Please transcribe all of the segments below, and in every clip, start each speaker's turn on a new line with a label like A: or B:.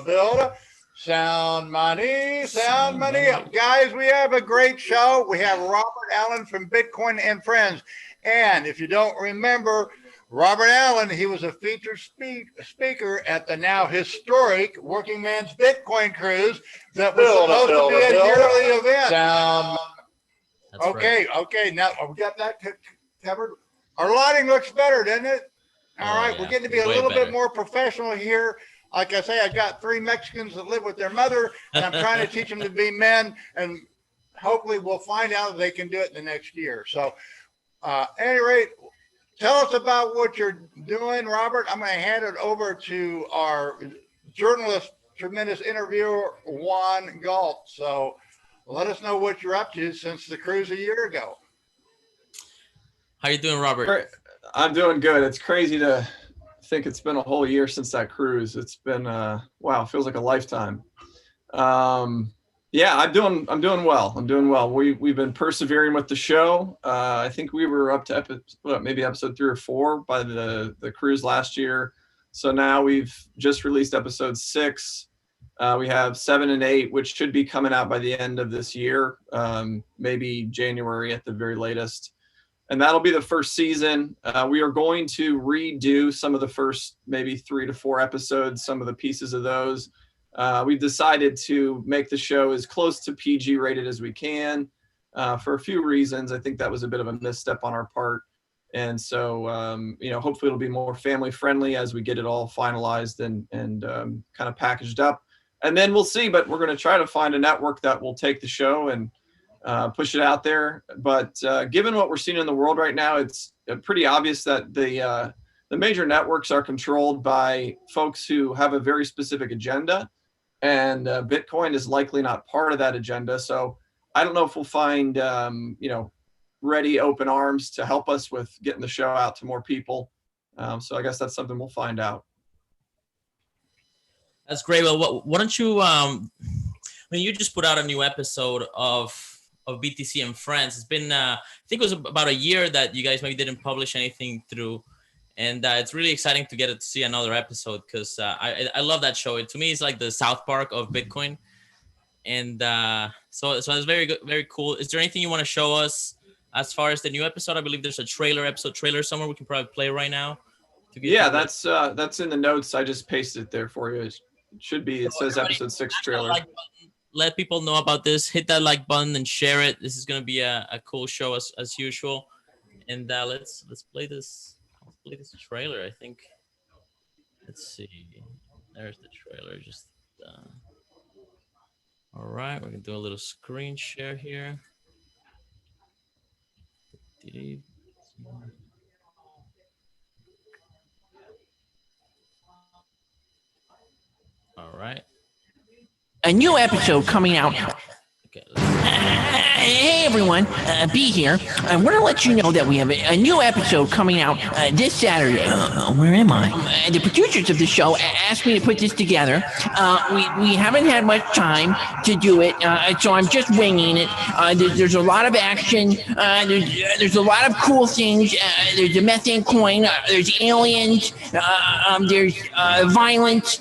A: build. Sound money. Guys, we have a great show. We have Robert Allen from Bitcoin and Friends. And if you don't remember, Robert Allen, he was a featured speaker at the now historic Working Man's Bitcoin Cruise that was supposed to be a yearly event. Okay. Now we got that covered. Our lighting looks better, doesn't it? All right, we're getting to be a little bit more professional here. Like I say, I've got 3 Mexicans that live with their mother, and I'm trying to teach them to be men, and hopefully we'll find out if they can do it the next year. So, at any rate, tell us about what you're doing, Robert. I'm going to hand it over to our journalist, tremendous interviewer, Juan Galt. So let us know what you're up to since the cruise a year ago.
B: How you doing, Robert?
C: I'm doing good. It's crazy to think it's been a whole year since that cruise. It's been wow, feels like a lifetime. Yeah, I'm doing well. We've been persevering with the show. I think we were up to maybe episode 3 or 4 by the cruise last year. So now we've just released episode 6. We have 7 and 8, which should be coming out by the end of this year, maybe January at the very latest. And that'll be the first season. We are going to redo some of the first maybe 3 to 4 episodes, some of the pieces of those. We've decided to make the show as close to PG rated as we can for a few reasons. I think that was a bit of a misstep on our part. And so, hopefully it'll be more family friendly as we get it all finalized and kind of packaged up. And then we'll see, but we're going to try to find a network that will take the show and push it out there. But given what we're seeing in the world right now, it's pretty obvious that the major networks are controlled by folks who have a very specific agenda, and Bitcoin is likely not part of that agenda. So I don't know if we'll find ready open arms to help us with getting the show out to more people. So I guess that's something we'll find out.
B: That's great. Well, why don't you you just put out a new episode of BTC and Friends. It's been, I think it was about a year that you guys maybe didn't publish anything through. And it's really exciting to get to see another episode because I love that show. To me, it's like the South Park of Bitcoin. And so it's very good, very cool. Is there anything you want to show us as far as the new episode? I believe there's a trailer somewhere we can probably play right now.
C: Yeah, that's in the notes. I just pasted it there for you. It should be, it says episode 6 trailer.
B: Let people know about this. Hit that like button and share it. This is gonna be a cool show as usual. And let's play this. Let's play this trailer. I think. Let's see. There's the trailer. Just. All right, we're gonna do a little screen share here. All right.
D: A new episode coming out.
B: Okay.
D: Hey everyone, B here. I want to let you know that we have a new episode coming out this Saturday. Where am I? The producers of the show asked me to put this together. We haven't had much time to do it, so I'm just winging it. There's a lot of action. There's a lot of cool things. There's a methane coin. There's aliens. There's violence.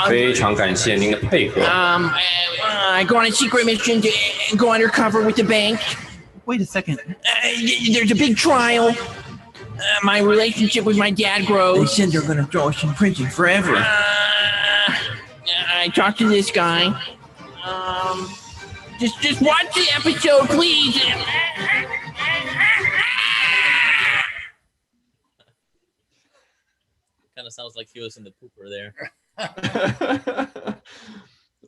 E: 非常感谢您的配合。
D: I go on a secret mission to go undercover with the bank.
F: Wait a second.
D: There's a big trial. My relationship with my dad
F: They
D: grows.
F: said they're going to throw us in prison forever.
D: I talked to this guy. Just watch the episode, please.
B: Kind of sounds like he was in the pooper there.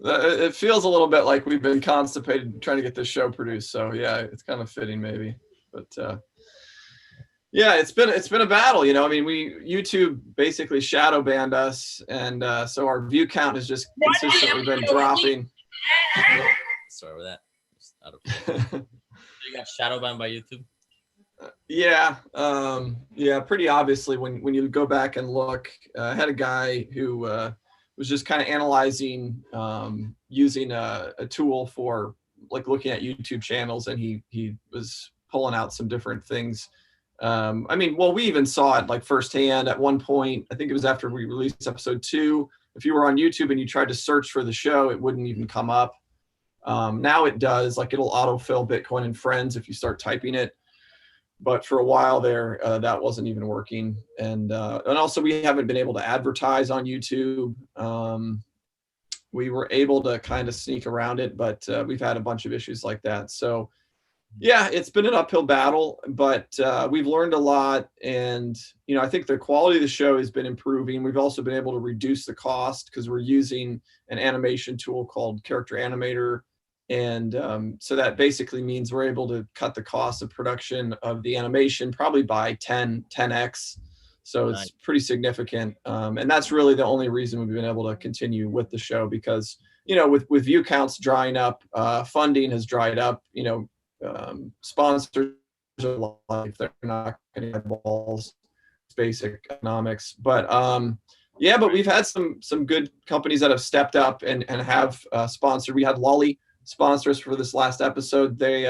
C: It feels a little bit like we've been constipated trying to get this show produced. So yeah, it's kind of fitting maybe. But yeah, it's been a battle. I mean, YouTube basically shadow banned us, and so our view count has just consistently been dropping.
B: Sorry for that. Just out of you got shadow banned by YouTube.
C: Yeah, pretty obviously when you go back and look. I had a guy who was just kind of analyzing using a tool for like looking at YouTube channels, and he was pulling out some different things. I mean, well, we even saw it like firsthand at one point. I think it was after we released episode 2. if you were on YouTube and you tried to search for the show, it wouldn't even come up. Now it does, like it'll autofill Bitcoin and Friends if you start typing it. But for a while there, that wasn't even working. And also we haven't been able to advertise on YouTube. We were able to kind of sneak around it, but we've had a bunch of issues like that. So yeah, it's been an uphill battle, but we've learned a lot. And, you know, I think the quality of the show has been improving. We've also been able to reduce the cost because we're using an animation tool called Character Animator. And so that basically means we're able to cut the cost of production of the animation probably by 10x. So it's pretty significant. And that's really the only reason we've been able to continue with the show, because, you know, with view counts drying up, funding has dried up, you know, sponsors are like, they're not going to get balls. It's basic economics. But yeah, but we've had some good companies that have stepped up and have sponsored. We had Lolly sponsors for this last episode. They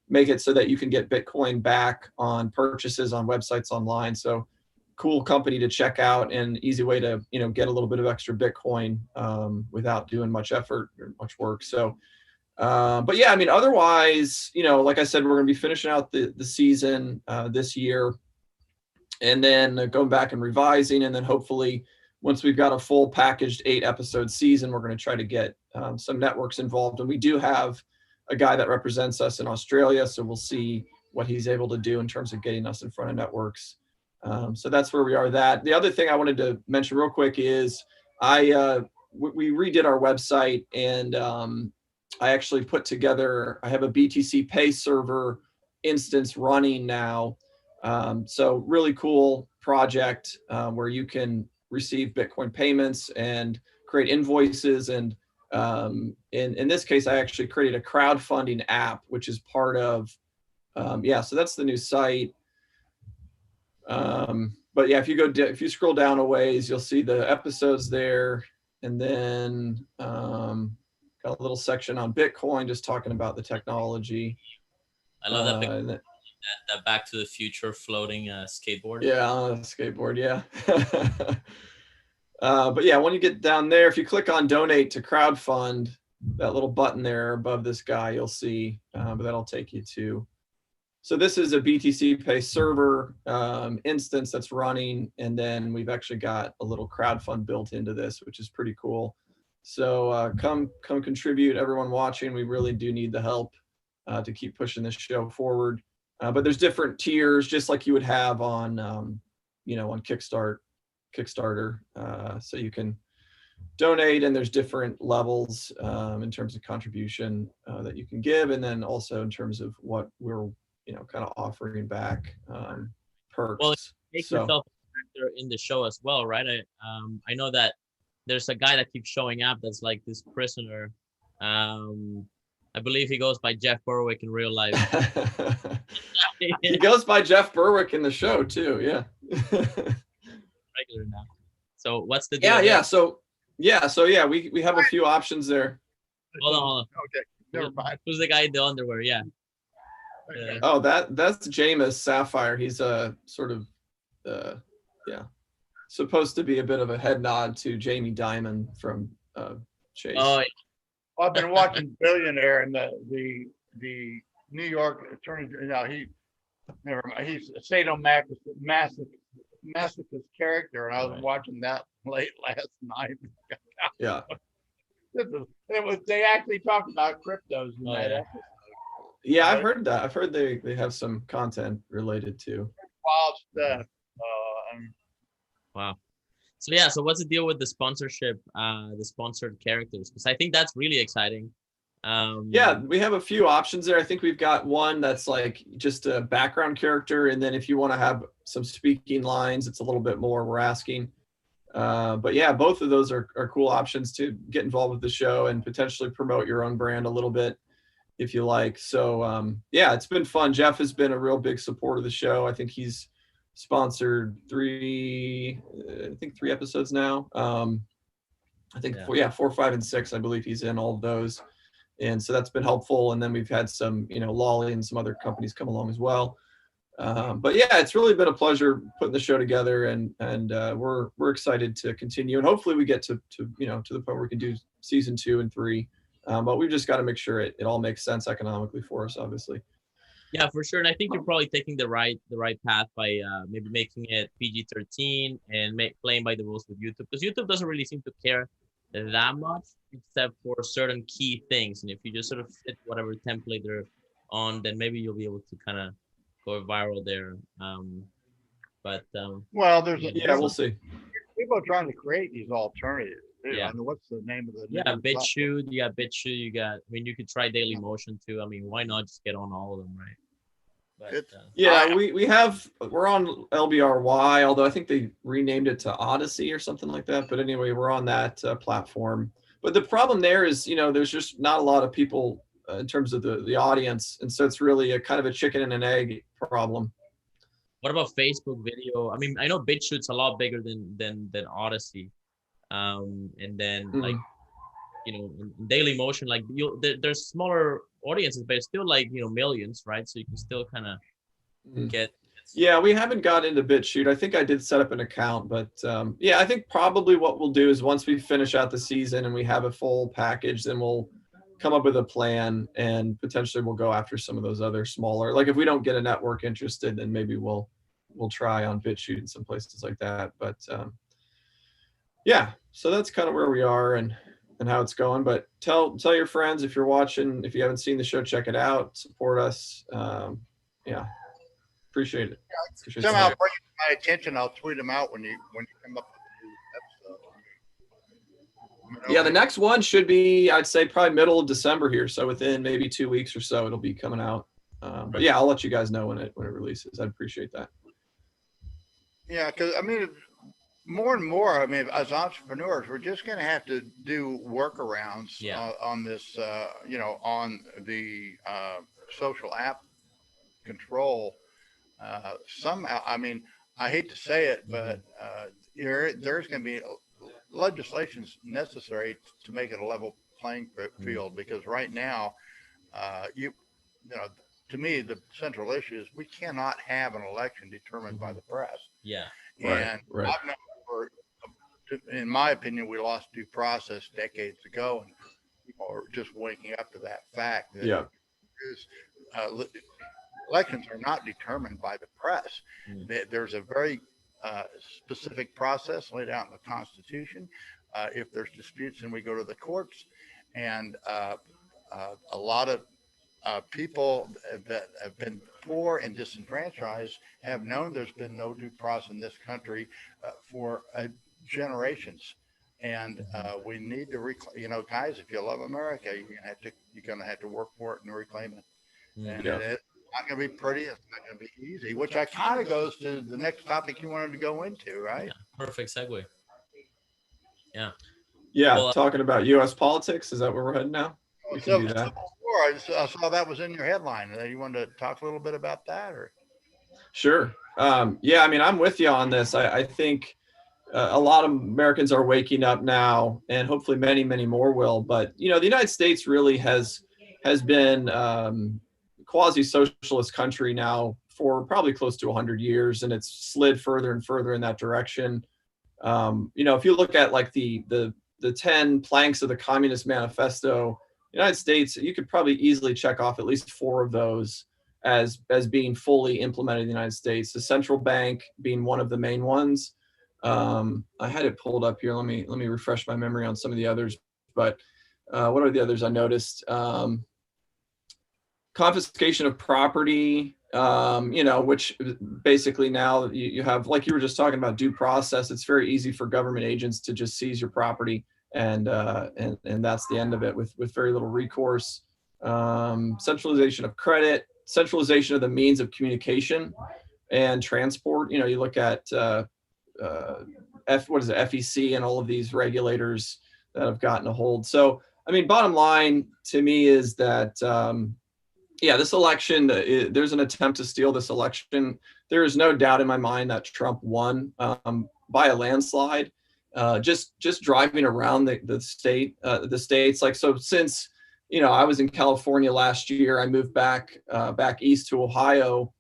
C: make it so that you can get Bitcoin back on purchases on websites online. So cool company to check out, and easy way to, you know, get a little bit of extra Bitcoin without doing much effort or much work. So but yeah, I mean, otherwise, you know, like I said, we're going to be finishing out the season this year, and then going back and revising, and then hopefully once we've got a full packaged 8-episode season, we're going to try to get some networks involved. And we do have a guy that represents us in Australia, so we'll see what he's able to do in terms of getting us in front of networks. So that's where we are. The other thing I wanted to mention real quick is we redid our website, and I actually put together, I have a BTC Pay server instance running now. So really cool project where you can receive Bitcoin payments and create invoices. And in this case, I actually created a crowdfunding app, which is part of, yeah, so that's the new site. But yeah, if you scroll down a ways, you'll see the episodes there. And then got a little section on Bitcoin, just talking about the technology.
B: I love that that Back to the Future floating skateboard.
C: Yeah, skateboard, yeah. But yeah, when you get down there, if you click on donate to crowdfund, that little button there above this guy, you'll see, but that'll take you to. So this is a BTC Pay server instance that's running, and then we've actually got a little crowdfund built into this, which is pretty cool. So come contribute, everyone watching. We really do need the help to keep pushing this show forward. But there's different tiers, just like you would have on, you know, on Kickstarter. So you can donate, and there's different levels in terms of contribution that you can give, and then also in terms of what we're, you know, kind of offering back perks.
B: Well, make yourself a factor in the show as well, right? I know that there's a guy that keeps showing up that's like this prisoner. I believe he goes by Jeff Berwick in real life.
C: He goes by Jeff Berwick in the show too, yeah.
B: Regular now. So what's the deal?
C: Yeah. So we have a few options there.
B: Hold on.
A: Okay, never mind.
B: Who's the guy in the underwear? Yeah.
C: Oh, that's Jameis Sapphire. He's a sort of supposed to be a bit of a head nod to Jamie Dimon from Chase.
B: Oh, yeah.
A: Well, I've been watching Billionaire, and the New York attorney. You know, he's a sadomasochist character, and I was watching that late last night.
C: Yeah.
A: They actually talked about cryptos in that episode.
C: Yeah, I've heard that. I've heard they have some content related to
A: Wild stuff.
B: Wow. So yeah, so what's the deal with the sponsorship, the sponsored characters? Because I think that's really exciting.
C: Yeah, we have a few options there. I think we've got one that's like just a background character, and then if you want to have some speaking lines, it's a little bit more we're asking. But yeah, both of those are cool options to get involved with the show and potentially promote your own brand a little bit if you like. So yeah, it's been fun. Jeff has been a real big supporter of the show. I think he's sponsored 3 episodes now. I think 4, 5, and 6, I believe he's in all of those. And so that's been helpful. And then we've had some, you know, Lolly and some other companies come along as well. But yeah, it's really been a pleasure putting the show together, and we're excited to continue, and hopefully we get to the point where we can do season 2 and 3. But we've just got to make sure it all makes sense economically for us, obviously.
B: Yeah, for sure. And I think you're probably taking the right path by maybe making it PG-13 and playing by the rules with YouTube, because YouTube doesn't really seem to care that much except for certain key things. And if you just sort of fit whatever template they're on, then maybe you'll be able to kind of go viral there.
A: Well,
C: We'll see.
A: People are trying to create these alternatives.
B: Yeah.
A: I mean, what's the name of the?
B: Yeah, BitChute. You got BitChute. I mean, you could try Dailymotion too. I mean, why not just get on all of them, right? But,
C: we're on LBRY, although I think they renamed it to Odyssey or something like that. But anyway, we're on that platform. But the problem there is, there's just not a lot of people in terms of the audience, and so it's really a kind of a chicken and an egg problem.
B: What about Facebook video? I mean, I know BitChute's a lot bigger than Odyssey, and then like, in Dailymotion, like there's smaller audiences, but it's still like millions, right? So you can still kind of get.
C: Yeah, we haven't got into BitChute. I think I did set up an account, but I think probably what we'll do is once we finish out the season and we have a full package, then we'll come up with a plan, and potentially we'll go after some of those other smaller. Like if we don't get a network interested, then maybe we'll try on BitChute and some places like that. But so that's kind of where we are and how it's going. But tell your friends, if you're watching, if you haven't seen the show, check it out, support us. Appreciate it.
A: Somehow bring it to my attention. I'll tweet them out when you come up with the new episode.
C: Yeah, the next one should be, I'd say, probably middle of December here. So within maybe 2 weeks or so, it'll be coming out. But yeah, I'll let you guys know when it releases. I'd appreciate that. Yeah,
A: because I mean, more and more, I mean, as entrepreneurs, we're just going to have to do workarounds on this, on the social app control. Somehow, I mean, I hate to say it, but there's going to be legislation's necessary to make it a level playing field, because right now, to me, the central issue is we cannot have an election determined by the press.
B: Yeah.
A: And I've never, in my opinion, we lost due process decades ago, and people are just waking up to that fact that elections are not determined by the press. There's a very specific process laid out in the Constitution. If there's disputes, then we go to the courts, and a lot of people that have been poor and disenfranchised have known there's been no due process in this country for generations. And we need to guys, if you love America, you're gonna have to work for it and reclaim it. And it's not gonna be pretty, it's not gonna be easy, which kind of goes to the next topic you wanted to go into, right?
B: Perfect segue.
C: Well, talking about U.S. politics, is that where we're heading now? We can do that.
A: I saw that was in your headline. You wanted to talk a little bit about that, or?
C: Sure. I mean, I'm with you on this. I think a lot of Americans are waking up now, and hopefully many, many more will. But the United States really has been quasi-socialist country now for probably close to 100 years, and it's slid further and further in that direction. If you look at like the 10 planks of the Communist Manifesto, United States, you could probably easily check off at least 4 of those as being fully implemented in the United States. The central bank being one of the main ones. I had it pulled up here. Let me refresh my memory on some of the others. But what are the others I noticed? Confiscation of property. Which basically now you have, like you were just talking about, due process. It's very easy for government agents to just seize your property, and that's the end of it with very little recourse. Centralization of credit, centralization of the means of communication and transport. You look at FEC and all of these regulators that have gotten a hold. So, I mean, bottom line to me is that this election, there's an attempt to steal this election. There is no doubt in my mind that Trump won by a landslide. Just driving around the states, like, so since I was in California last year, I moved back east to Ohio,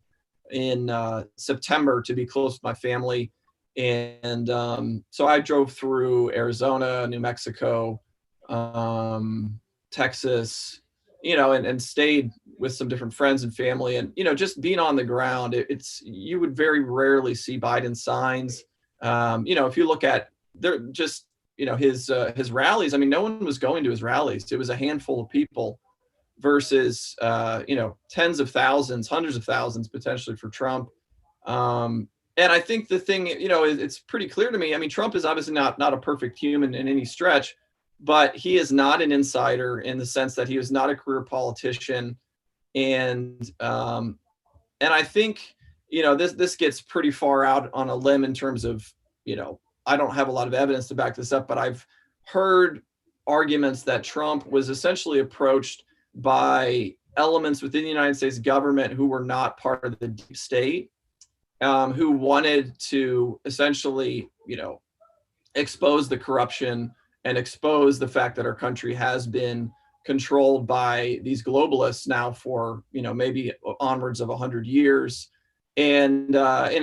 C: in September to be close with my family. And so I drove through Arizona, New Mexico, Texas, and stayed with some different friends and family. And, just being on the ground, you would very rarely see Biden signs. If you look at his rallies, I mean, no one was going to his rallies. It was a handful of people versus, tens of thousands, hundreds of thousands potentially for Trump. And I think the thing, it's pretty clear to me. I mean, Trump is obviously not a perfect human in any stretch, but he is not an insider in the sense that he was not a career politician. And I think, this gets pretty far out on a limb in terms of, I don't have a lot of evidence to back this up, but I've heard arguments that Trump was essentially approached by elements within the United States government who were not part of the deep state, who wanted to essentially, expose the corruption and expose the fact that our country has been controlled by these globalists now for, maybe onwards of 100 years. And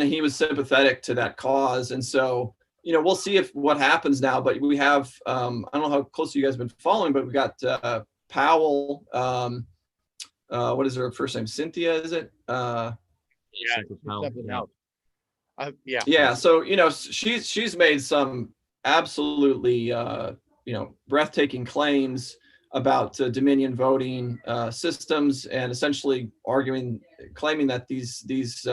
C: he was sympathetic to that cause. And so, we'll see what happens now, but we have, I don't know how close you guys have been following, but we've got Powell, what is her first name? Cynthia, is it?
A: Yeah, something else. Yeah.
C: Yeah. So, she's made some absolutely, breathtaking claims about Dominion voting systems, and essentially claiming that these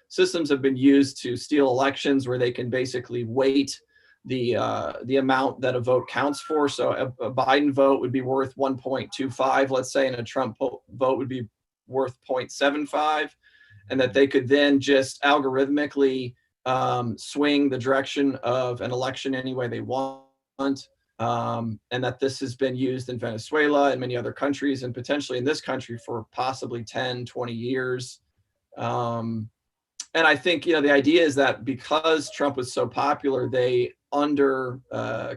C: systems have been used to steal elections, where they can basically weight the amount that a vote counts for. So a Biden vote would be worth 1.25, let's say, and a Trump vote would be worth 0.75, and that they could then just algorithmically swing the direction of an election any way they want. And that this has been used in Venezuela and many other countries, and potentially in this country for possibly 10, 20 years. And I think, the idea is that because Trump was so popular, they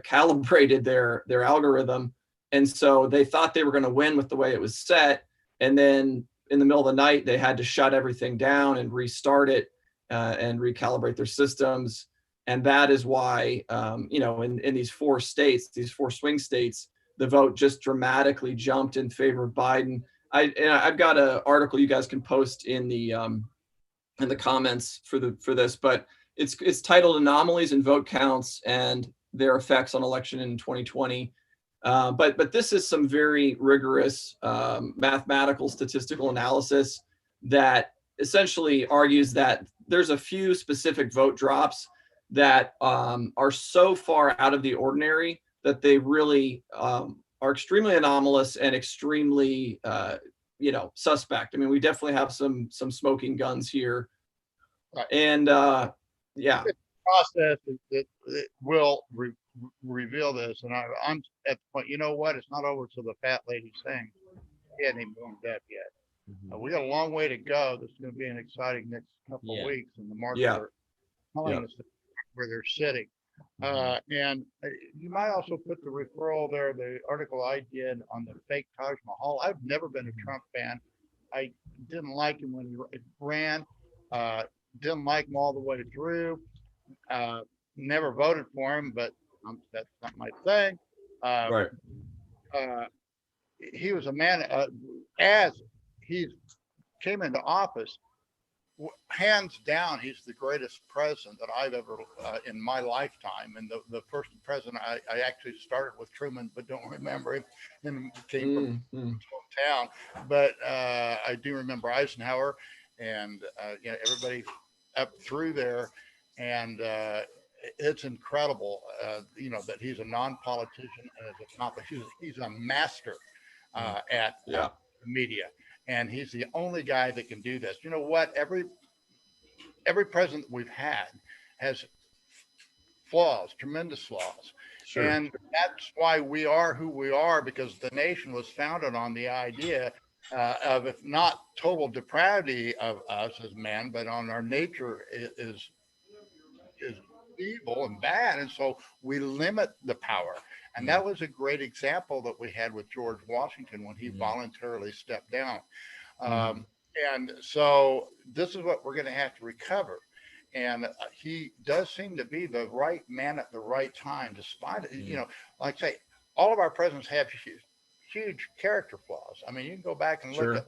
C: calibrated their algorithm. And so they thought they were going to win with the way it was set. And then in the middle of the night, they had to shut everything down and restart it and recalibrate their systems. And that is why, in these four states, these four swing states, the vote just dramatically jumped in favor of Biden. I've got an article you guys can post in the comments for this, but it's titled "Anomalies in Vote Counts and Their Effects on Election in 2020." But this is some very rigorous mathematical statistical analysis that essentially argues that there's a few specific vote drops that are so far out of the ordinary that they really are extremely anomalous and extremely suspect. I mean, we definitely have some smoking guns here.
A: Right.
C: And yeah,
A: it's a process that will reveal this. And I'm at the point, you know what? It's not over till the fat lady sings. He hadn't even warmed up yet. We got a long way to go. This is going to be an exciting next couple of weeks, and the markets are telling us where they're sitting. And you might also put the referral there, the article I did on the fake Taj Mahal. I've never been a Trump fan. I didn't like him when he ran. Didn't like him all the way through. Never voted for him, but that's not my thing.
C: right.
A: He was a man, as he came into office, hands down, he's the greatest president that I've ever, in my lifetime. And the first president, I actually started with Truman, but don't remember him, and came from his hometown. But I do remember Eisenhower, and everybody up through there. And it's incredible, that he's a non-politician and he's a master at media. And he's the only guy that can do this. You know what? Every president we've had has flaws, tremendous flaws.
C: Sure.
A: And that's why we are who we are, because the nation was founded on the idea of, if not total depravity of us as men, but on our nature is evil and bad. And so we limit the power. And that was a great example that we had with George Washington when he voluntarily stepped down. And so this is what we're going to have to recover. And he does seem to be the right man at the right time, despite it. Like I say, all of our presidents have huge character flaws. I mean, you can go back and look
C: Sure.
A: at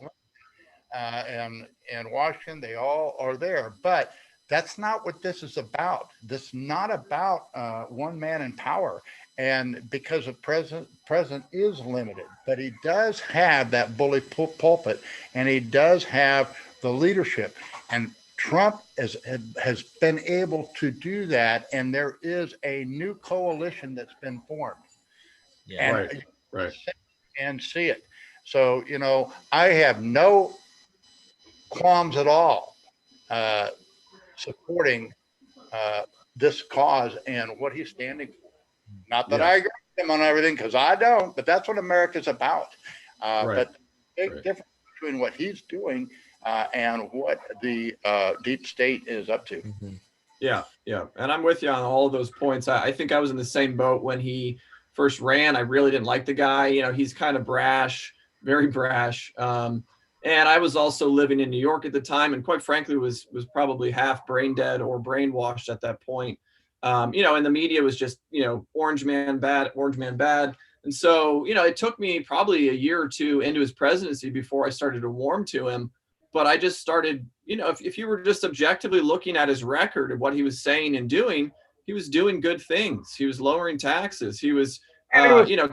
A: and Washington, they all are there. But that's not what this is about. This is not about one man in power. And because the president is limited, but he does have that bully pulpit, and he does have the leadership. And Trump has been able to do that, and there is a new coalition that's been formed.
B: Yeah.
A: And
C: Right.
A: and see it. So, I have no qualms at all supporting this cause and what he's standing for. Not that
C: Yeah.
A: I agree with him on everything, because I don't, but that's what America's about.
C: Right.
A: But the big
C: Right.
A: difference between what he's doing and what the deep state is up to.
B: Mhm.
C: Yeah, yeah. And I'm with you on all of those points. I think I was in the same boat when he first ran. I really didn't like the guy. He's kind of brash, very brash. And I was also living in New York at the time, and quite frankly, was probably half brain dead or brainwashed at that point. And the media was just, orange man bad, orange man bad. And so, it took me probably a year or two into his presidency before I started to warm to him. But I just started, if you were just objectively looking at his record of what he was saying and doing, he was doing good things. He was lowering taxes. He was,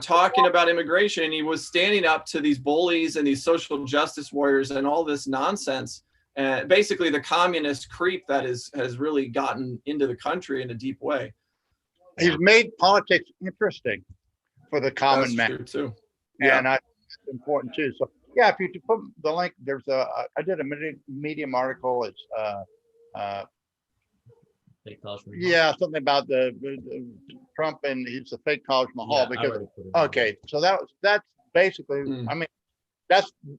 C: talking about immigration, and he was standing up to these bullies and these social justice warriors and all this nonsense. Basically, the communist creep that has really gotten into the country in a deep way.
A: He's made politics interesting for the common
C: That's
A: man.
C: true too.
A: And I think it's important too. So yeah, if you put the link, there's I did a Medium article. It's something about the Trump, and he's a fake Taj Mahal so that's basically, I mean,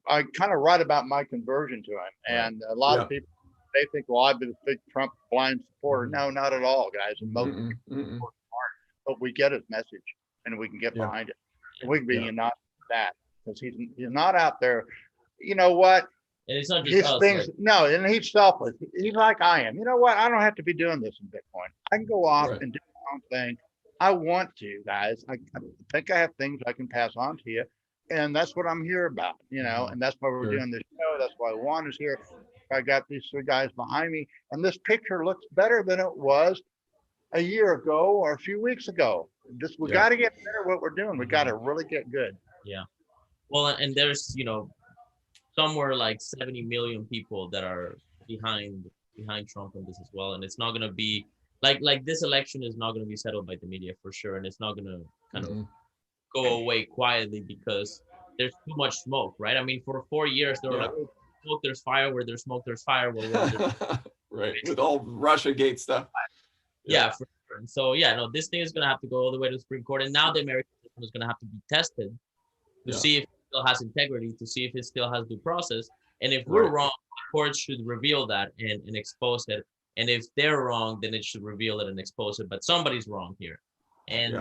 A: I kind of write about my conversion to him. And a lot of people, they think, well, I've been a big Trump blind supporter. No, not at all, guys. And most people work hard, but we get his message and we can get behind it. And we can be united with that, because he's not out there. You know what?
B: And it's not just us,
A: no, and he's selfless. He's like I am. You know what? I don't have to be doing this in Bitcoin. I can go off and do my own thing. I want to, guys. I think I have things I can pass on to you. And that's what I'm here about, and that's why we're doing this show. That's why Juan is here. I got these three guys behind me, and this picture looks better than it was a year ago or a few weeks ago. We got to get better at what we're doing. We got to really get good.
B: Yeah. Well, and there's, somewhere like 70 million people that are behind Trump on this as well. And it's not going to be like this election is not going to be settled by the media for sure. And it's not going to kind of go away quietly because there's too much smoke, right? I mean, for 4 years, they were like, smoke, there's fire. Where there's smoke, there's fire.
C: Right. With all Russia Gate stuff.
B: Yeah, for sure. And so, this thing is going to have to go all the way to the Supreme Court. And now the American system is going to have to be tested to see if it still has integrity, to see if it still has due process. And if we're wrong, the courts should reveal that and expose it. And if they're wrong, then it should reveal it and expose it. But somebody's wrong here. And,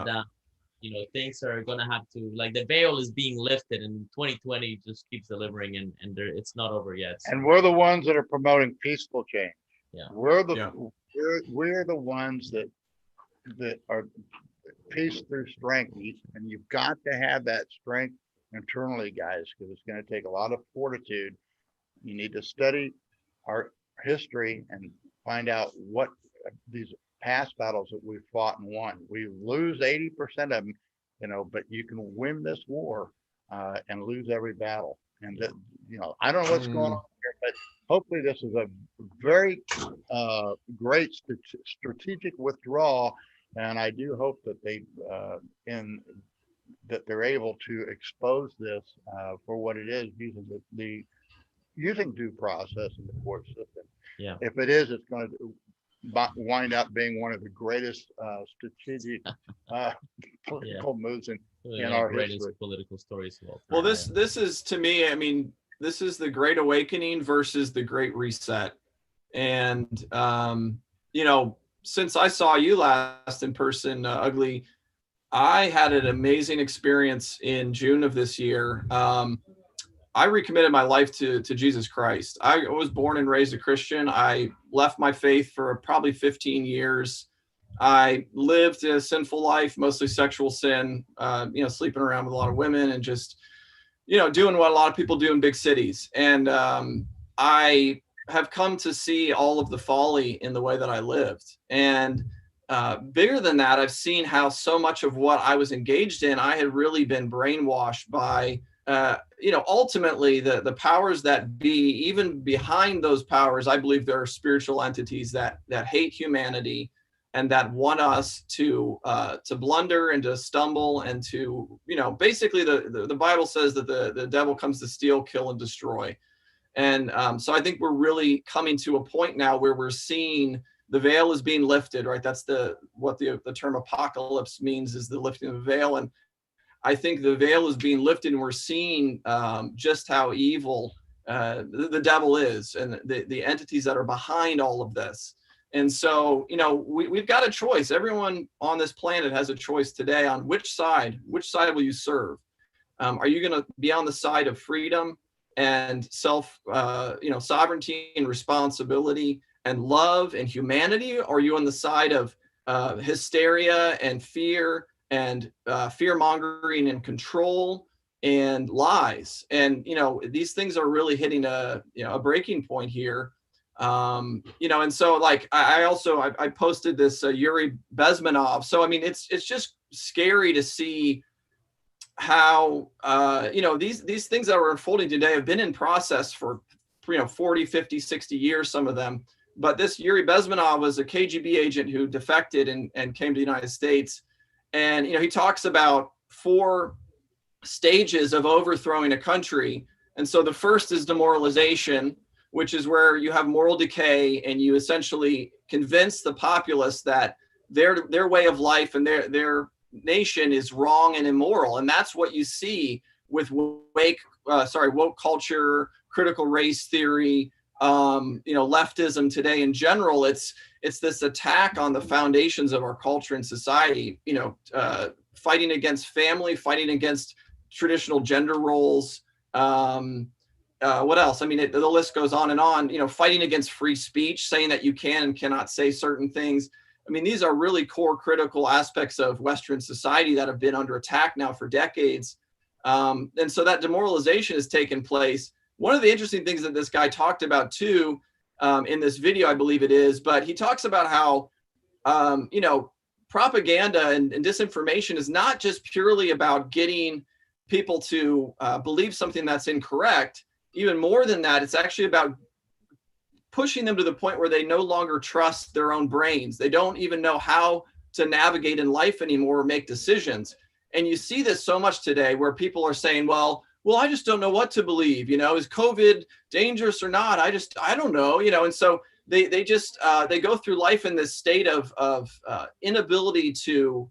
B: things are going to have to, like, the veil is being lifted, and 2020 just keeps delivering, and it's not over yet. So.
A: And we're the ones that are promoting peaceful change.
B: Yeah.
A: We're the ones that are peace through strength. And you've got to have that strength internally, guys, because it's going to take a lot of fortitude. You need to study our history and find out what these past battles that we've fought and won. We lose 80% of them, but you can win this war and lose every battle. And I don't know what's going on here, but hopefully this is a very great strategic withdrawal. And I do hope that that they're able to expose this for what it is, using due process in the court system.
B: Yeah.
A: If it is, it's going to wind up being one of the greatest strategic political moves in our history.
B: Political stories.
C: Well, this is, to me, I mean, this is the Great Awakening versus the Great Reset. And, since I saw you last in person, Ugly, I had an amazing experience in June of this year. I recommitted my life to Jesus Christ. I was born and raised a Christian. I left my faith for probably 15 years. I lived a sinful life, mostly sexual sin, sleeping around with a lot of women and just, doing what a lot of people do in big cities. And I have come to see all of the folly in the way that I lived. And bigger than that, I've seen how so much of what I was engaged in, I had really been brainwashed by ultimately the powers that be. Even behind those powers, I believe there are spiritual entities that hate humanity and that want us to blunder and to stumble and to, basically the Bible says that the devil comes to steal, kill, and destroy. And so I think we're really coming to a point now where we're seeing the veil is being lifted, right? That's what the term apocalypse means, is the lifting of the veil. And I think the veil is being lifted, and we're seeing just how evil the devil is and the entities that are behind all of this. And so, we've got a choice. Everyone on this planet has a choice today on which side will you serve? Are you going to be on the side of freedom and sovereignty and responsibility and love and humanity? Or are you on the side of hysteria and fear and fear mongering and control and lies? And, these things are really hitting a breaking point here. And so like, I posted this Yuri Besmanov. So, I mean, it's just scary to see how, these things that are unfolding today have been in process for, 40, 50, 60 years, some of them. But this Yuri Besmanov was a KGB agent who defected and came to the United States. And, he talks about 4 stages of overthrowing a country. And so the first is demoralization, which is where you have moral decay and you essentially convince the populace that their way of life and their nation is wrong and immoral. And that's what you see with woke culture, critical race theory, leftism today in general. It's this attack on the foundations of our culture and society, fighting against family, fighting against traditional gender roles. What else? I mean, the list goes on and on, fighting against free speech, saying that you can and cannot say certain things. I mean, these are really core critical aspects of Western society that have been under attack now for decades. And so that demoralization has taken place. One of the interesting things that this guy talked about too, in this video, I believe it is, but he talks about how, propaganda and disinformation is not just purely about getting people to believe something that's incorrect. Even more than that, it's actually about pushing them to the point where they no longer trust their own brains. They don't even know how to navigate in life anymore or make decisions. And you see this so much today where people are saying, well, I just don't know what to believe. Is COVID dangerous or not? I don't know, and so they go through life in this state of inability to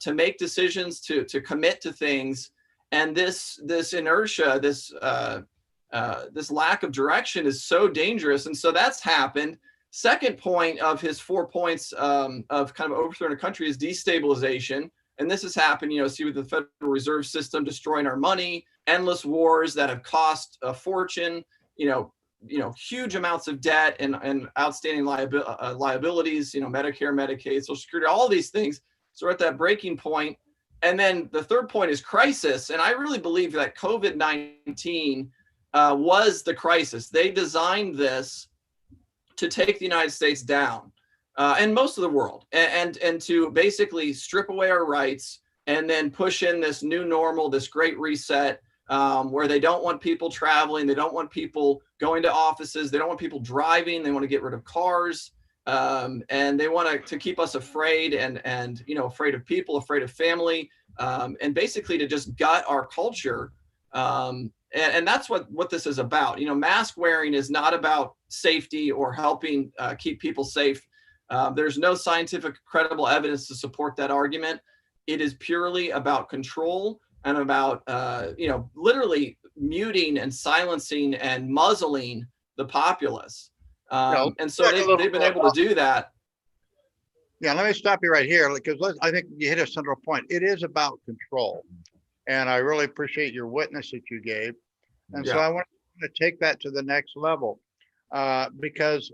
C: make decisions, to commit to things. And this inertia, this lack of direction is so dangerous. And so that's happened. Second point of his 4 points of kind of overthrowing a country is destabilization. And this has happened, see with the Federal Reserve System destroying our money, endless wars that have cost a fortune, huge amounts of debt and outstanding liabilities, Medicare, Medicaid, Social Security, all these things. So we're at that breaking point. And then the third point is crisis. And I really believe that COVID-19 was the crisis. They designed this to take the United States down and most of the world and to basically strip away our rights and then push in this new normal, this great reset where they don't want people traveling. They don't want people going to offices. They don't want people driving. They want to get rid of cars. And they want to keep us afraid and afraid of people, afraid of family, and basically to just gut our culture. And that's what this is about. Mask wearing is not about safety or helping keep people safe. There's no scientific credible evidence to support that argument. It is purely about control and about, literally muting and silencing and muzzling the populace. And so they've been able to do that.
A: Yeah, let me stop you right here because I think you hit a central point. It is about control. And I really appreciate your witness that you gave. And so I want to take that to the next level, because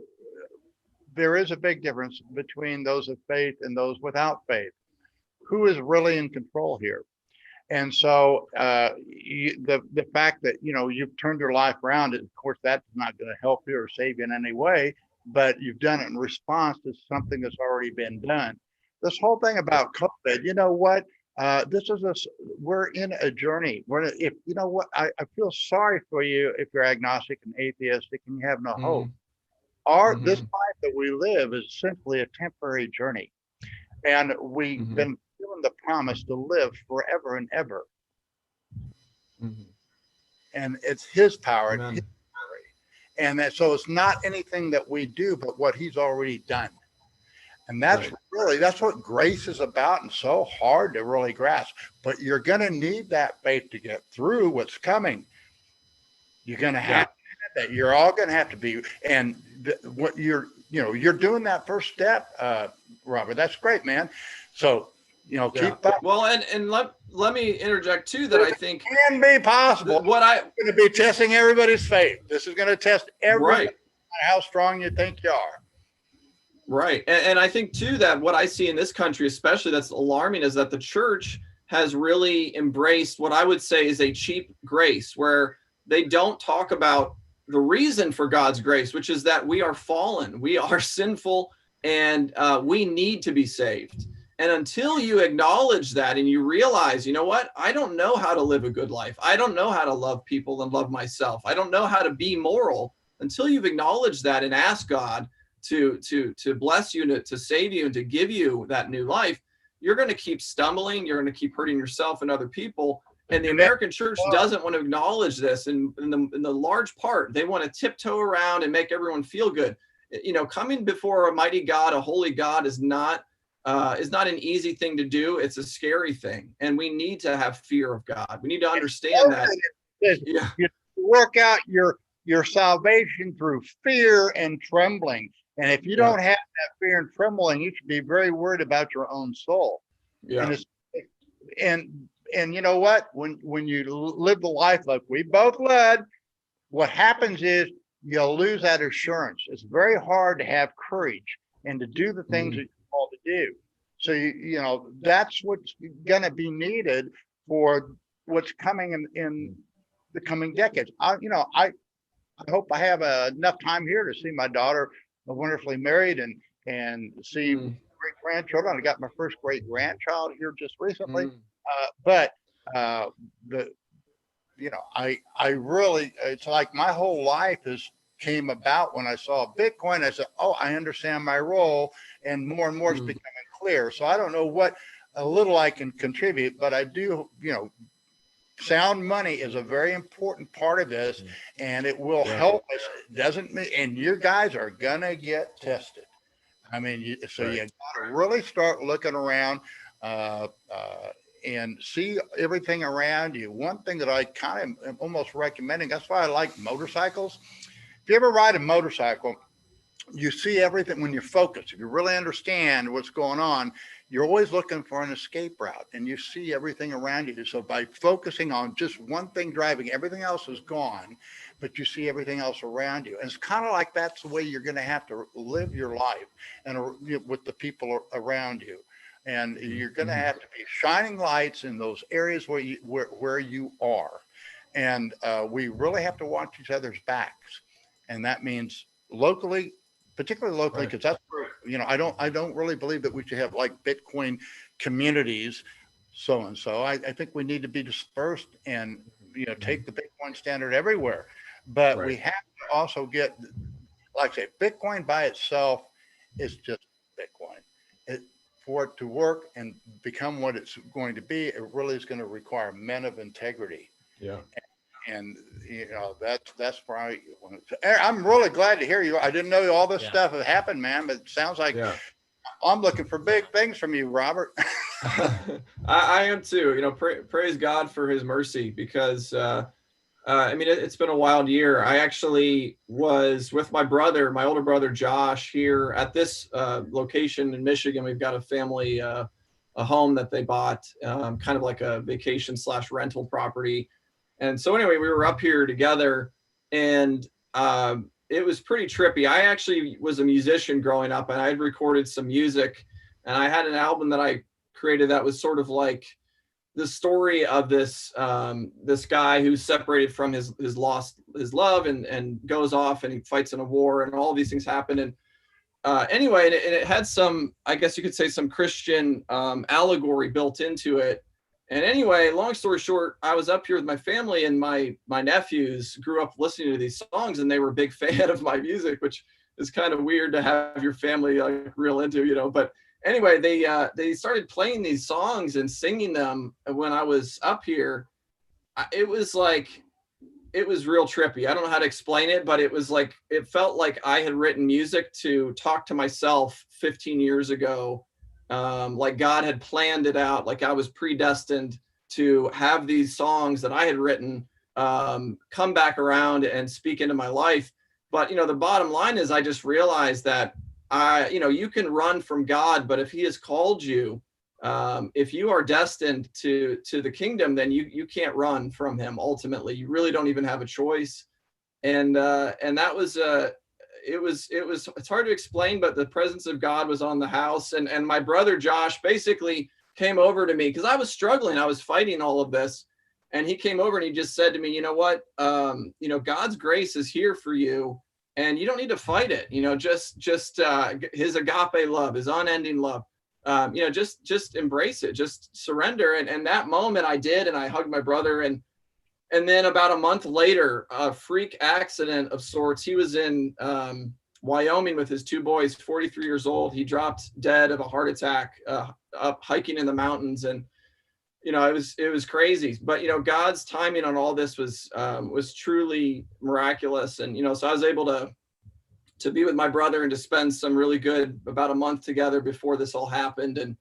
A: there is a big difference between those of faith and those without faith. Who is really in control here? And so the fact that, you've turned your life around, of course, that's not going to help you or save you in any way, but you've done it in response to something that's already been done. This whole thing about COVID, you know what? We're in a journey. I feel sorry for you if you're agnostic and atheistic and you have no hope. This life that we live is simply a temporary journey. And we've been given the promise to live forever and ever. And it's his power and his glory. And so it's not anything that we do, but what he's already done. And that's that's what grace is about, and so hard to really grasp. But you're going to need that faith to get through what's coming. You're going to have that. You're all going to have to be. And what you're doing that first step, Robert. That's great, man. So, keep up.
C: Well, and let me interject too that I think
A: can be possible.
C: What I'm
A: going to be testing everybody's faith. This is going to test everybody, how strong you think you are.
C: Right. And I think too that what I see in this country, especially that's alarming, is that the church has really embraced what I would say is a cheap grace, where they don't talk about the reason for God's grace, which is that we are fallen, we are sinful, and we need to be saved. And until you acknowledge that and you realize, you know what, I don't know how to live a good life. I don't know how to love people and love myself. I don't know how to be moral. Until you've acknowledged that and asked God to bless you, to save you, and to give you that new life, you're going to keep stumbling. You're going to keep hurting yourself and other people. And the American church doesn't want to acknowledge this. And in the large part, they want to tiptoe around and make everyone feel good. Coming before a mighty God, a holy God, is not an easy thing to do. It's a scary thing. And we need to have fear of God. We need to understand that.
A: You work out your salvation through fear and trembling. And if you don't have that fear and trembling, you should be very worried about your own soul. Yeah. And you know what? When you live the life like we both led, what happens is you'll lose that assurance. It's very hard to have courage and to do the things that you're called to do. So that's what's going to be needed for what's coming in the coming decades. I hope I have enough time here to see my daughter wonderfully married and see great grandchildren. I got my first great grandchild here just recently. I really, it's like my whole life came about when I saw Bitcoin. I said, I understand my role, and more it's becoming clear. So I don't know what a little I can contribute, but I do, sound money is a very important part of this, and it will help us. And you guys are gonna get tested. I mean, you gotta really start looking around and see everything around you. One thing that I kind of am almost recommending, that's why I like motorcycles. If you ever ride a motorcycle, you see everything when you're focused. If you really understand what's going on, you're always looking for an escape route, and you see everything around you. So by focusing on just one thing driving, everything else is gone, but you see everything else around you. And it's kind of like that's the way you're going to have to live your life and with the people around you. And you're going to have to be shining lights in those areas where you are. And we really have to watch each other's backs. And that means locally, particularly locally, because that's where, I don't really believe that we should have like Bitcoin communities, so and so. I think we need to be dispersed and, take the Bitcoin standard everywhere. But we have to also get, like I say, Bitcoin by itself is just Bitcoin. For it to work and become what it's going to be, it really is going to require men of integrity. Yeah. And that's where I'm really glad to hear you. I didn't know all this stuff had happened, man, but it sounds like I'm looking for big things from you, Robert.
C: I am too. Praise God for his mercy, because it's been a wild year. I actually was with my older brother Josh, here at this location in Michigan. We've got a family a home that they bought, kind of like a vacation / rental property. And so anyway, we were up here together, and it was pretty trippy. I actually was a musician growing up, and I had recorded some music, and I had an album that I created that was sort of like the story of this this guy who's separated from his love and goes off and he fights in a war, and all these things happen. And anyway, and it had some, I guess you could say, some Christian allegory built into it. And anyway, long story short, I was up here with my family, and my nephews grew up listening to these songs, and they were a big fan of my music, which is kind of weird to have your family like real into, you know. But anyway, they started playing these songs and singing them when I was up here. It was like, it was real trippy. I don't know how to explain it, but it was like, it felt like I had written music to talk to myself 15 years ago. Like God had planned it out, like I was predestined to have these songs that I had written come back around and speak into my life. But, you know, the bottom line is I just realized that you know, you can run from God, but if he has called you, if you are destined to the kingdom, then you can't run from him. Ultimately, you really don't even have a choice. And that was it's hard to explain, but the presence of God was on the house. And my brother Josh basically came over to me because I was struggling. I was fighting all of this. And he came over and he just said to me, you know what, you know, God's grace is here for you, and you don't need to fight it. You know, just his agape love, his unending love. You know, just embrace it, just surrender. And that moment I did, and I hugged my brother. And then about a month later, a freak accident of sorts. He was in Wyoming with his two boys, 43 years old. He dropped dead of a heart attack up hiking in the mountains. And, you know, it was crazy. But, you know, God's timing on all this was truly miraculous. And, you know, so I was able to be with my brother and to spend some really good, about a month together before this all happened. And,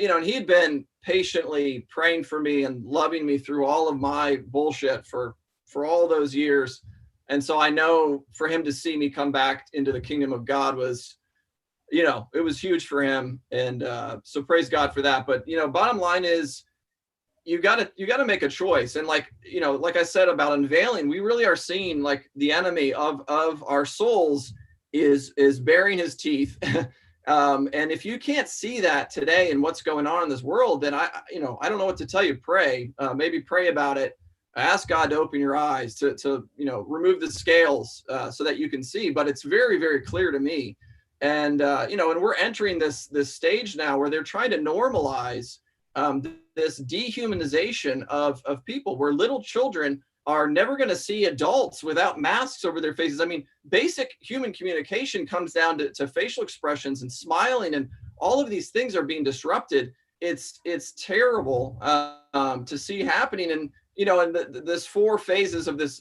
C: you know, and he had been patiently praying for me and loving me through all of my bullshit for all those years. And so I know for him to see me come back into the kingdom of God was, you know, it was huge for him. And so praise God for that. But, you know, bottom line is you gotta make a choice. And like, you know, like I said about unveiling, we really are seeing like the enemy of our souls is baring his teeth. And if you can't see that today and what's going on in this world, then I don't know what to tell you. Pray, maybe pray about it. Ask God to open your eyes to you know, remove the scales so that you can see. But it's very, very clear to me. And you know, and we're entering this stage now where they're trying to normalize this dehumanization of people, where little children are never going to see adults without masks over their faces. I mean, basic human communication comes down to facial expressions and smiling, and all of these things are being disrupted. It's terrible to see happening. And, you know, and this 4 phases of this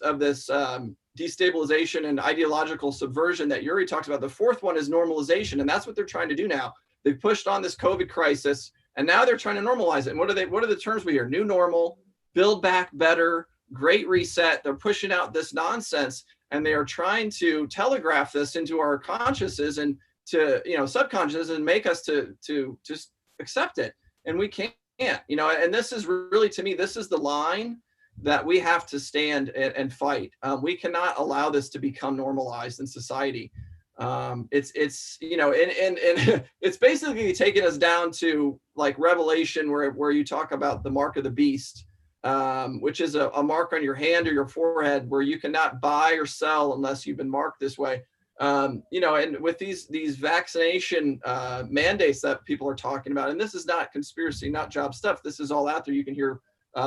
C: destabilization and ideological subversion that Yuri talks about. The 4th one is normalization, and that's what they're trying to do now. They've pushed on this COVID crisis, and now they're trying to normalize it. And what are the terms we hear? New normal, build back better, great reset. They're pushing out this nonsense, and they are trying to telegraph this into our consciences and to, you know, subconscious, and make us to just accept it. And we can't, you know, and this is really, to me, this is the line that we have to stand and fight. We cannot allow this to become normalized in society. It's you know, and it's basically taking us down to like Revelation, where you talk about the mark of the beast, which is a mark on your hand or your forehead, where you cannot buy or sell unless you've been marked this way. You know, and with these vaccination mandates that people are talking about, and this is not conspiracy, not job stuff. This is all out there. You can hear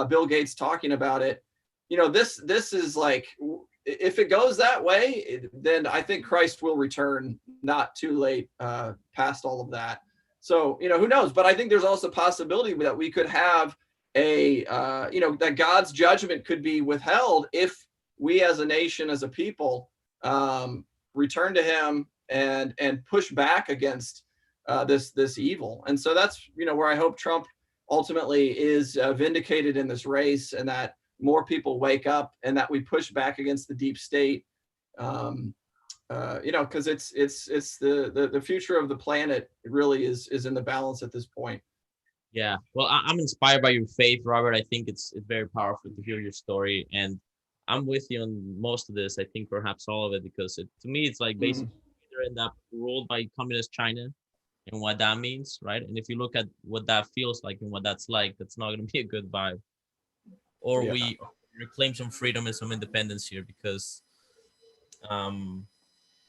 C: Bill Gates talking about it. You know, this is like, if it goes that way, then I think Christ will return not too late past all of that. So, you know, who knows? But I think there's also a possibility that we could have you know, that God's judgment could be withheld if we as a nation, as a people, return to him and push back against this evil. And so that's, you know, where I hope Trump ultimately is vindicated in this race, and that more people wake up and that we push back against the deep state. You know, because it's the future of the planet really is in the balance at this point.
B: Yeah. Well, I'm inspired by your faith, Robert. I think it's very powerful to hear your story, and I'm with you on most of this. I think perhaps all of it, because to me, it's like basically either end up ruled by communist China and what that means, right? And if you look at what that feels like and what that's like, that's not going to be a good vibe. Or
C: Yeah.
B: we reclaim some freedom and some independence here, because um,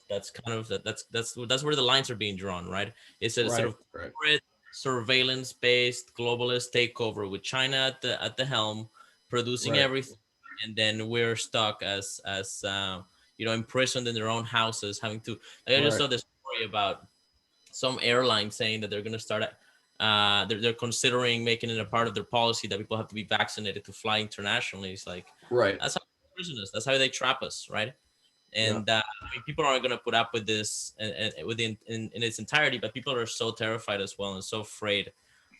B: that's kind of that's where the lines are being drawn, right? It's a sort of corporate surveillance-based globalist takeover with China at the helm, producing everything, and then we're stuck as imprisoned in their own houses, having to. Like I just saw this story about some airline saying that they're going to start. They're considering making it a part of their policy that people have to be vaccinated to fly internationally. It's like that's how they imprison us. That's how they trap us, right? And I mean, people aren't going to put up with this and within in its entirety, but people are so terrified as well and so afraid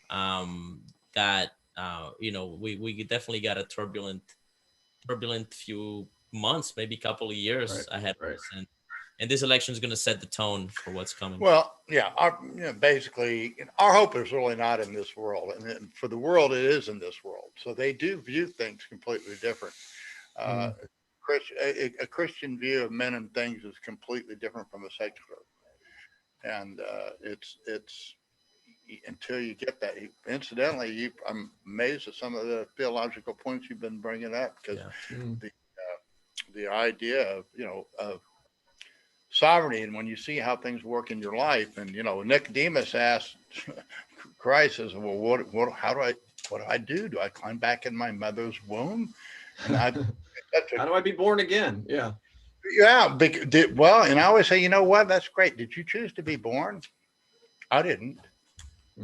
B: that we definitely got a turbulent few months, maybe a couple of years ahead of us, and this election is going to set the tone for what's coming.
A: Well, yeah, basically, our hope is really not in this world, and for the world, it is in this world. So they do view things completely different. A Christian view of men and things is completely different from a secular, and it's until you get that. Incidentally, I'm amazed at some of the theological points you've been bringing up, because the idea of of sovereignty, and when you see how things work in your life, and Nicodemus asked Christ, says, well, what do I do? Do I climb back in my mother's womb? And how
C: do I be born again? Yeah.
A: Well, and I always say, you know what? That's great. Did you choose to be born? I didn't.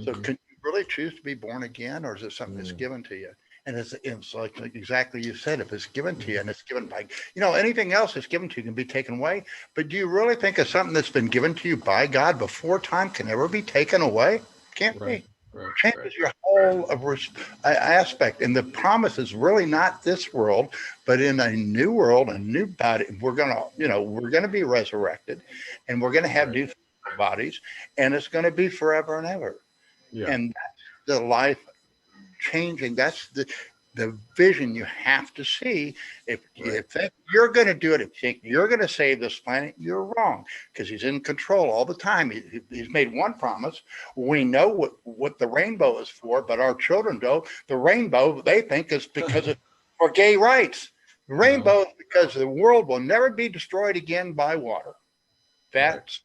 A: So can you really choose to be born again, or is it something that's given to you? And it's like exactly you said, if it's given to you and it's given by, anything else that's given to you can be taken away. But do you really think of something that's been given to you by God before time can ever be taken away? Can't be. Changes your whole aspect. And the promise is really not this world, but in a new world, a new body. We're gonna be resurrected, and we're gonna have new bodies, and it's gonna be forever and ever. Yeah. And that's the life changing. That's the vision you have to see. If you think you're going to do it, if you think you're going to save this planet, you're wrong, because he's in control all the time. He's made one promise. We know what the rainbow is for, but our children don't. The rainbow, they think, is because it's for gay rights. The rainbow is because the world will never be destroyed again by water. That's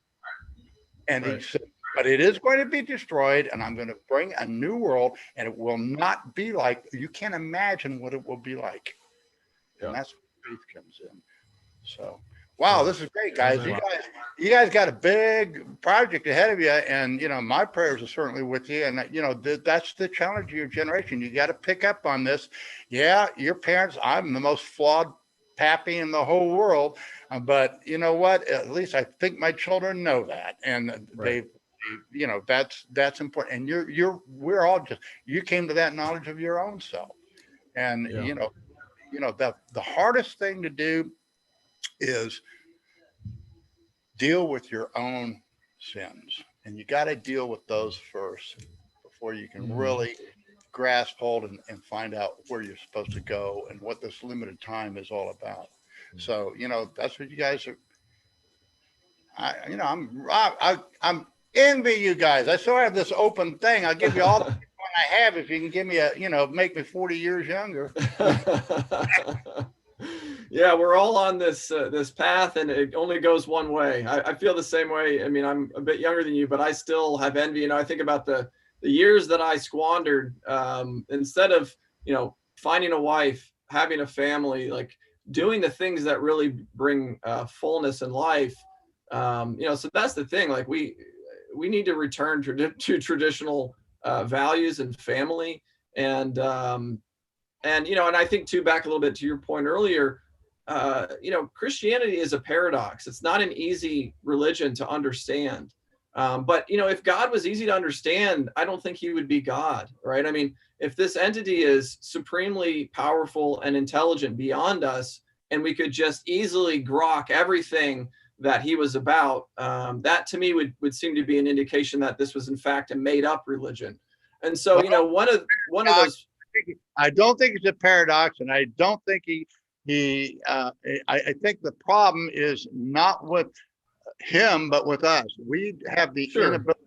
A: and he said, but it is going to be destroyed, and I'm going to bring a new world, and it will not be like, you can't imagine what it will be like. And that's where faith comes in. So, wow, this is great, guys. You guys got a big project ahead of you, and my prayers are certainly with you. And that's the challenge of your generation. You got to pick up on this. Yeah, your parents. I'm the most flawed pappy in the whole world, but you know what? At least I think my children know that, and that's important. And we're all you came to that knowledge of your own self, and the hardest thing to do is deal with your own sins, and you got to deal with those first before you can really grasp hold and find out where you're supposed to go and what this limited time is all about. So that's what you guys are. I'm envy you guys. I still have this open thing. I'll give you all the fun I have if you can give me make me 40 years younger.
C: Yeah, we're all on this path, and it only goes one way. I feel the same way. I mean, I'm a bit younger than you, but I still have envy. I think about the years that I squandered instead of finding a wife, having a family, like doing the things that really bring fullness in life. So that's the thing. Like we need to return to traditional values and family, and I think too, back a little bit to your point earlier. Christianity is a paradox. It's not an easy religion to understand. But if God was easy to understand, I don't think he would be God, right? I mean, if this entity is supremely powerful and intelligent beyond us, and we could just easily grok everything that he was about, that to me would seem to be an indication that this was in fact a made up religion. And so, you know, one of those.
A: I don't think it's a paradox, and I don't think I think the problem is not with him, but with us. We have the inability,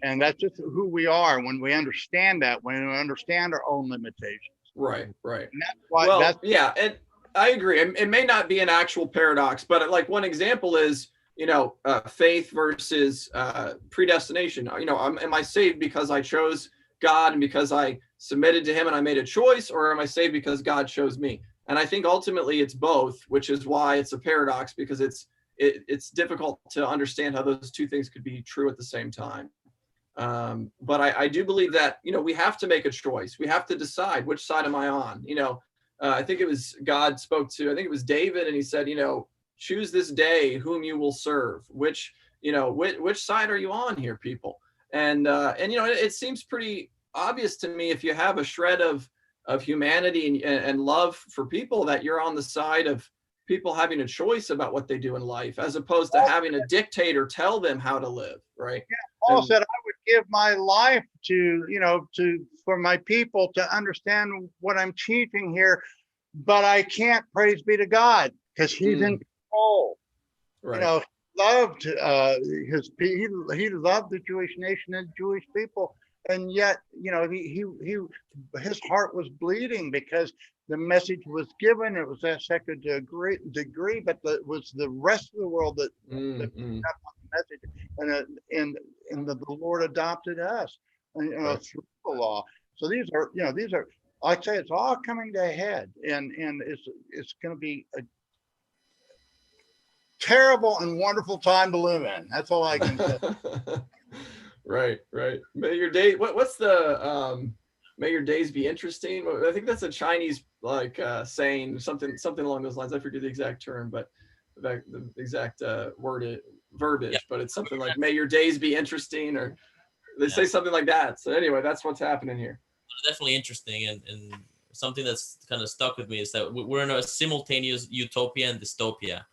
A: and that's just who we are when we understand that, when we understand our own limitations.
C: Right.
A: And that's why,
C: yeah, and I agree. It may not be an actual paradox, but like one example is, you know, faith versus predestination. You know, am I saved because I chose God and because I submitted to him and I made a choice, or am I saved because God chose me? And I think ultimately it's both, which is why it's a paradox, because it's difficult to understand how those two things could be true at the same time. But I do believe that, you know, we have to make a choice. We have to decide, which side am I on? You know, I think it was God spoke to, I think it was David, and he said, you know, choose this day whom you will serve. Which side are you on here, people? And you know, it seems pretty obvious to me, if you have a shred of humanity and love for people, that you're on the side of people having a choice about what they do in life, as opposed to having a dictator tell them how to live, right?
A: Yeah, Paul said, I would give my life for my people to understand what I'm teaching here, but I can't, praise be to God, because he's in control.
C: Right.
A: You know, loved he loved the Jewish nation and Jewish people, and yet, you know, his heart was bleeding because the message was given. It was that second degree, but it was the rest of the world that got the message, and the Lord adopted us, and, you know, through the law. So these are, like I say, it's all coming to a head, and it's going to be a terrible and wonderful time to live in. That's all I can say.
C: Right. May your day. What's the may your days be interesting? I think that's a Chinese saying, something along those lines. I forget the exact term, but the exact verbiage. Yeah. But it's something like, may your days be interesting, or they say something like that. So anyway, that's what's happening here.
B: Definitely interesting, and something that's kind of stuck with me is that we're in a simultaneous utopia and dystopia.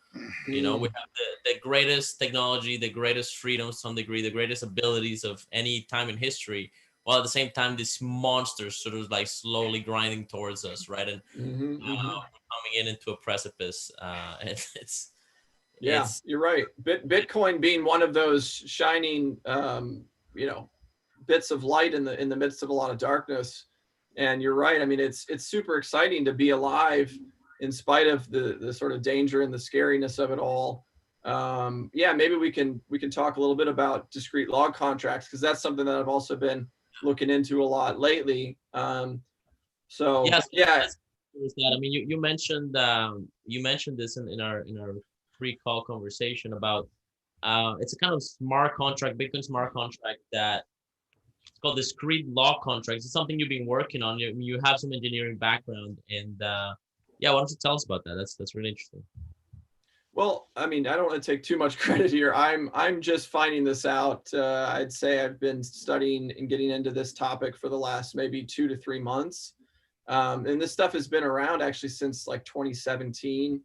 B: You know, we have the greatest technology, the greatest freedom to some degree, the greatest abilities of any time in history, while at the same time these monsters sort of like slowly grinding towards us, right? And coming into a precipice. And
C: you're right. Bitcoin being one of those shining bits of light in the midst of a lot of darkness. And you're right. I mean, it's super exciting to be alive in spite of the sort of danger and the scariness of it all. Maybe we can talk a little bit about discrete log contracts, because that's something that I've also been looking into a lot lately. I mean,
B: you mentioned this in our pre-call conversation about it's a kind of smart contract, Bitcoin smart contract that it's called discrete log contracts. It's something you've been working on. You have some engineering background, and why don't you tell us about that? That's really interesting.
C: Well, I mean, I don't want to take too much credit here. I'm just finding this out. I'd say I've been studying and getting into this topic for the last maybe 2 to 3 months. And this stuff has been around actually since like 2017.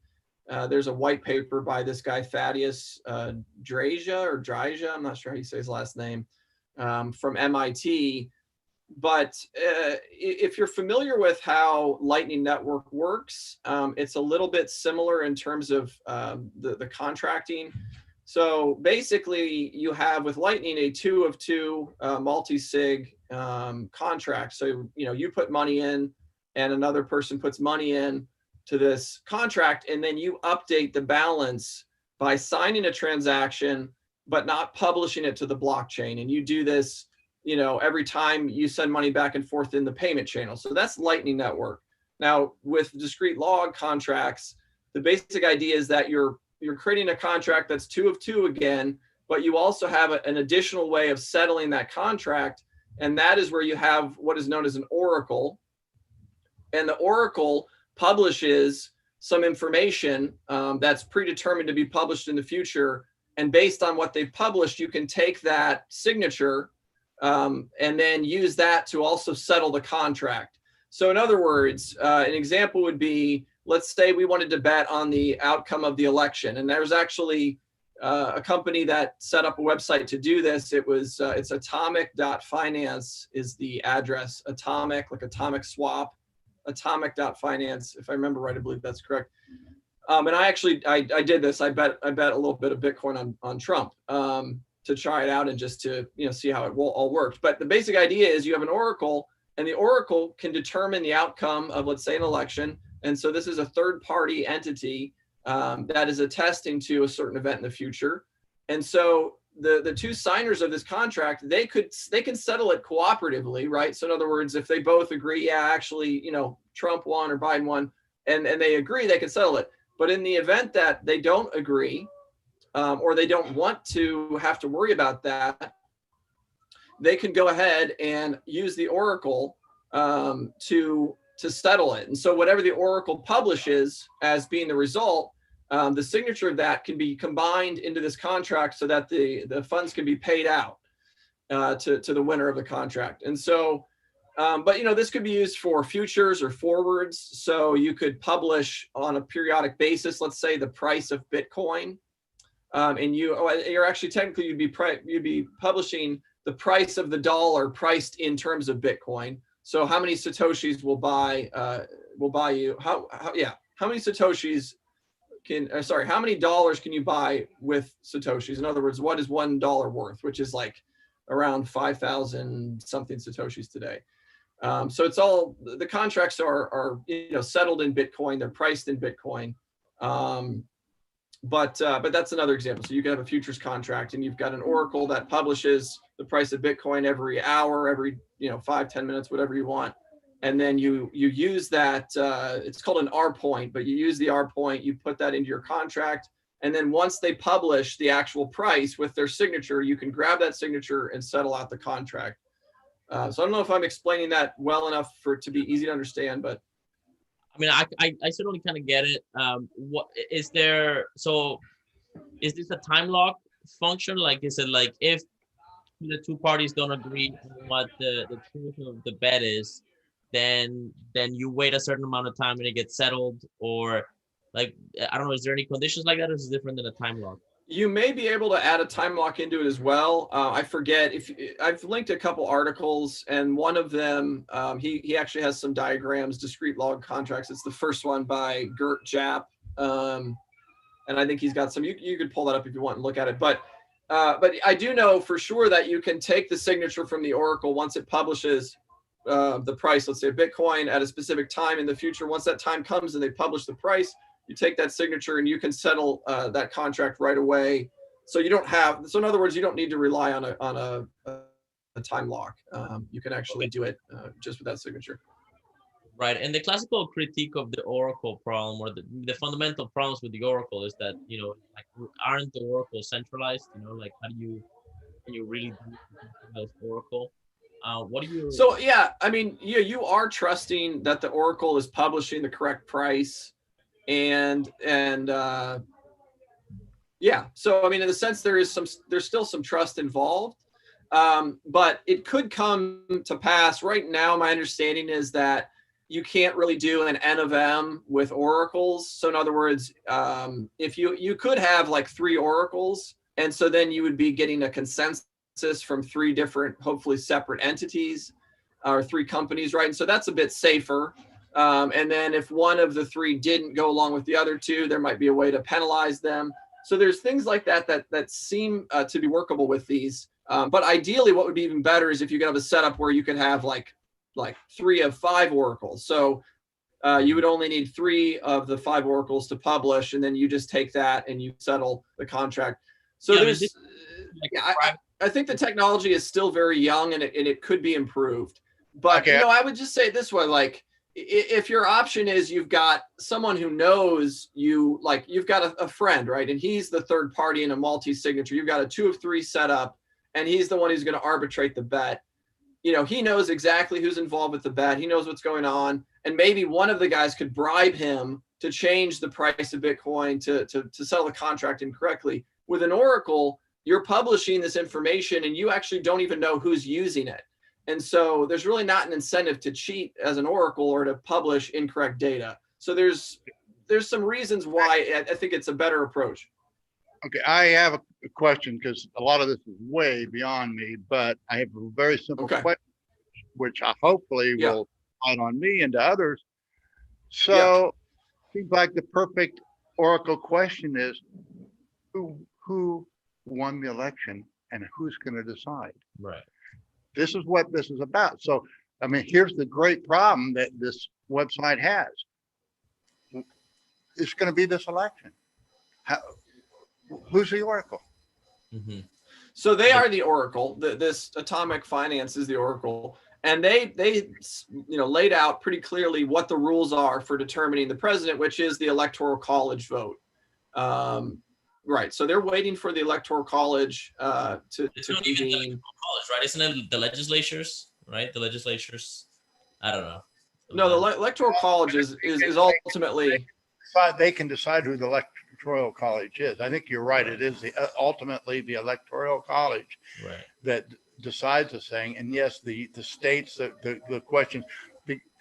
C: There's a white paper by this guy, Thaddeus Draja, I'm not sure how you say his last name, from MIT. But if you're familiar with how Lightning Network works, it's a little bit similar in terms of the contracting. So basically, you have with Lightning a 2 of 2 multi-sig contract. So you put money in, and another person puts money in to this contract, and then you update the balance by signing a transaction, but not publishing it to the blockchain. And you do this every time you send money back and forth in the payment channel. So that's Lightning Network. Now, with discrete log contracts, the basic idea is that you're creating a contract that's 2 of 2 again, but you also have an additional way of settling that contract. And that is where you have what is known as an oracle. And the oracle publishes some information that's predetermined to be published in the future. And based on what they've published, you can take that signature and then use that to also settle the contract. So in other words, an example would be, let's say we wanted to bet on the outcome of the election. And there's actually a company that set up a website to do this. It's atomic.finance is the address. Atomic, like atomic swap, atomic.finance. If I remember right, I believe that's correct. And I did this. I bet a little bit of Bitcoin on Trump to try it out and just to see how it all worked. But the basic idea is you have an oracle, and the oracle can determine the outcome of, let's say, an election. And so this is a third-party entity that is attesting to a certain event in the future. And so the two signers of this contract, they can settle it cooperatively, right? So in other words, if they both agree, yeah, actually, Trump won or Biden won, and they agree, they can settle it. But in the event that they don't agree, or they don't want to have to worry about that, they can go ahead and use the oracle to settle it. And so whatever the oracle publishes as being the result, the signature of that can be combined into this contract so that the funds can be paid out to the winner of the contract. And so, but this could be used for futures or forwards. So you could publish on a periodic basis, let's say the price of Bitcoin, and you're actually technically you'd be publishing the price of the dollar priced in terms of Bitcoin. So how many satoshis will buy you? How many satoshis how many dollars can you buy with satoshis? In other words, what is $1 worth, which is like around 5,000 something satoshis today. So it's all, the contracts are settled in Bitcoin, they're priced in Bitcoin. But that's another example. So you can have a futures contract, and you've got an oracle that publishes the price of Bitcoin every hour, every 5-10 minutes, whatever you want. And then you use that, it's called an R point, but you use the R point, you put that into your contract. And then once they publish the actual price with their signature, you can grab that signature and settle out the contract. So I don't know if I'm explaining that well enough for it to be easy to understand, but.
B: I mean, I certainly kind of get it. What is there? So is this a time lock function? Like, is it like if the two parties don't agree on what the truth of the bet is, then you wait a certain amount of time and it gets settled? Or like, I don't know, is there any conditions like that, or is it different than a time lock?
C: You may be able to add a time lock into it as well. I forget if I've linked a couple articles, and one of them, he actually has some diagrams, discrete log contracts. It's the first one by Gert Japp. And I think he's got some, you could pull that up if you want and look at it. But I do know for sure that you can take the signature from the oracle once it publishes the price, let's say Bitcoin at a specific time in the future. Once that time comes and they publish the price, you take that signature and you can settle that contract right away. So you don't have, so in other words, you don't need to rely on a time lock. You can actually do it just with that signature.
B: Right. And the classical critique of the oracle problem, or the fundamental problems with the oracle, is that, like, aren't the oracles centralized? Like, can you really do a centralized oracle? What do you?
C: So yeah, I mean, you are trusting that the oracle is publishing the correct price. And yeah, so I mean, in a sense, there's still some trust involved, but it could come to pass. Right now, my understanding is that you can't really do an N of M with oracles. So in other words, if you could have like 3 oracles, and so then you would be getting a consensus from 3 different, hopefully separate entities or 3 companies, right? And so that's a bit safer. And then if one of the 3 didn't go along with the other 2, there might be a way to penalize them. So there's things like that seem to be workable with these. But ideally, what would be even better is if you could have a setup where you could have like 3 of 5 oracles. So you would only need 3 of the 5 oracles to publish, and then you just take that and you settle the contract. So I think the technology is still very young, and it could be improved. But
A: okay.
C: I would just say it this way, like, if your option is you've got someone who knows you, like you've got a friend, right? And he's the third party in a multi-signature. You've got a 2 of 3 set up, and he's the one who's going to arbitrate the bet. He knows exactly who's involved with the bet. He knows what's going on. And maybe one of the guys could bribe him to change the price of Bitcoin to sell the contract incorrectly. With an oracle, you're publishing this information and you actually don't even know who's using it. And so there's really not an incentive to cheat as an oracle or to publish incorrect data. So there's some reasons why I think it's a better approach.
A: Okay, I have a question because a lot of this is way beyond me, but I have a very simple
C: Okay.
A: question, which I hopefully
C: Yeah.
A: will light on me and to others. So seems like the perfect oracle question is who won the election and who's going to decide?
B: Right.
A: This is what this is about. So, I mean, here's the great problem that this website has. It's going to be this election. Who's the oracle?
B: Mm-hmm.
C: So they are the oracle. This Atomic Finance is the oracle, and they laid out pretty clearly what the rules are for determining the president, which is the Electoral College vote. Right. So they're waiting for the Electoral College to convene.
B: College, right? Isn't it the legislatures? Right. The legislatures. I don't know.
C: No, the Electoral College is ultimately.
A: They can decide who the Electoral College is. I think you're right. It is ultimately the Electoral College that decides this thing. And yes, the states, the question,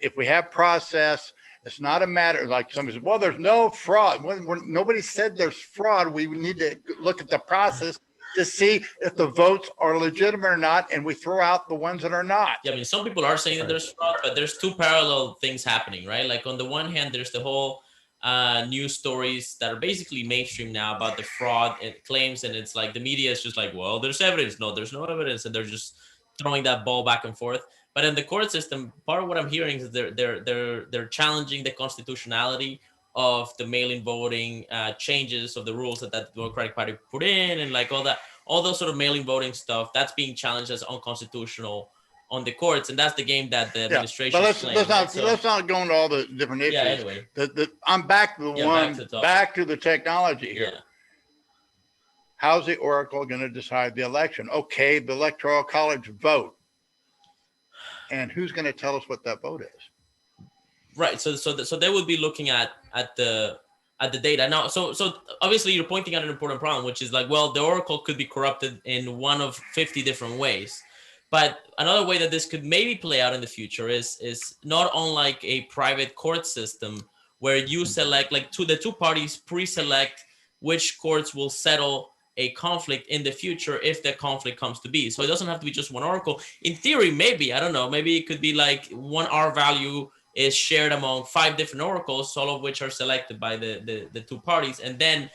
A: if we have process, it's not a matter like somebody said, well, there's no fraud. When nobody said there's fraud, we need to look at the process to see if the votes are legitimate or not, and we throw out the ones that are not.
B: Yeah, I mean, some people are saying that there's fraud, but there's two parallel things happening, right? Like on the one hand, there's the whole news stories that are basically mainstream now about the fraud claims, and it's like the media is just like, well, there's evidence. No, there's no evidence, and they're just throwing that ball back and forth. But in the court system, part of what I'm hearing is they're challenging the constitutionality of the mail-in voting changes of the rules that the Democratic Party put in, and like all those sort of mail-in voting stuff that's being challenged as unconstitutional on the courts, and that's the game that the administration.
A: But let's not go into all the different issues.
B: Yeah, anyway.
A: I'm back to back to the technology here.
B: Yeah.
A: How's the oracle going to decide the election? Okay, the Electoral College vote. And who's going to tell us what that vote is?
B: Right. So they would be looking at the data now. So obviously you're pointing out an important problem, which is like, well, the oracle could be corrupted in one of 50 different ways. But another way that this could maybe play out in the future is not unlike a private court system where you select, like the two parties pre-select which courts will settle a conflict in the future if the conflict comes to be. So it doesn't have to be just one oracle. In theory, maybe, I don't know, maybe it could be like one R value is shared among 5 different oracles, all of which are selected by the two parties. And then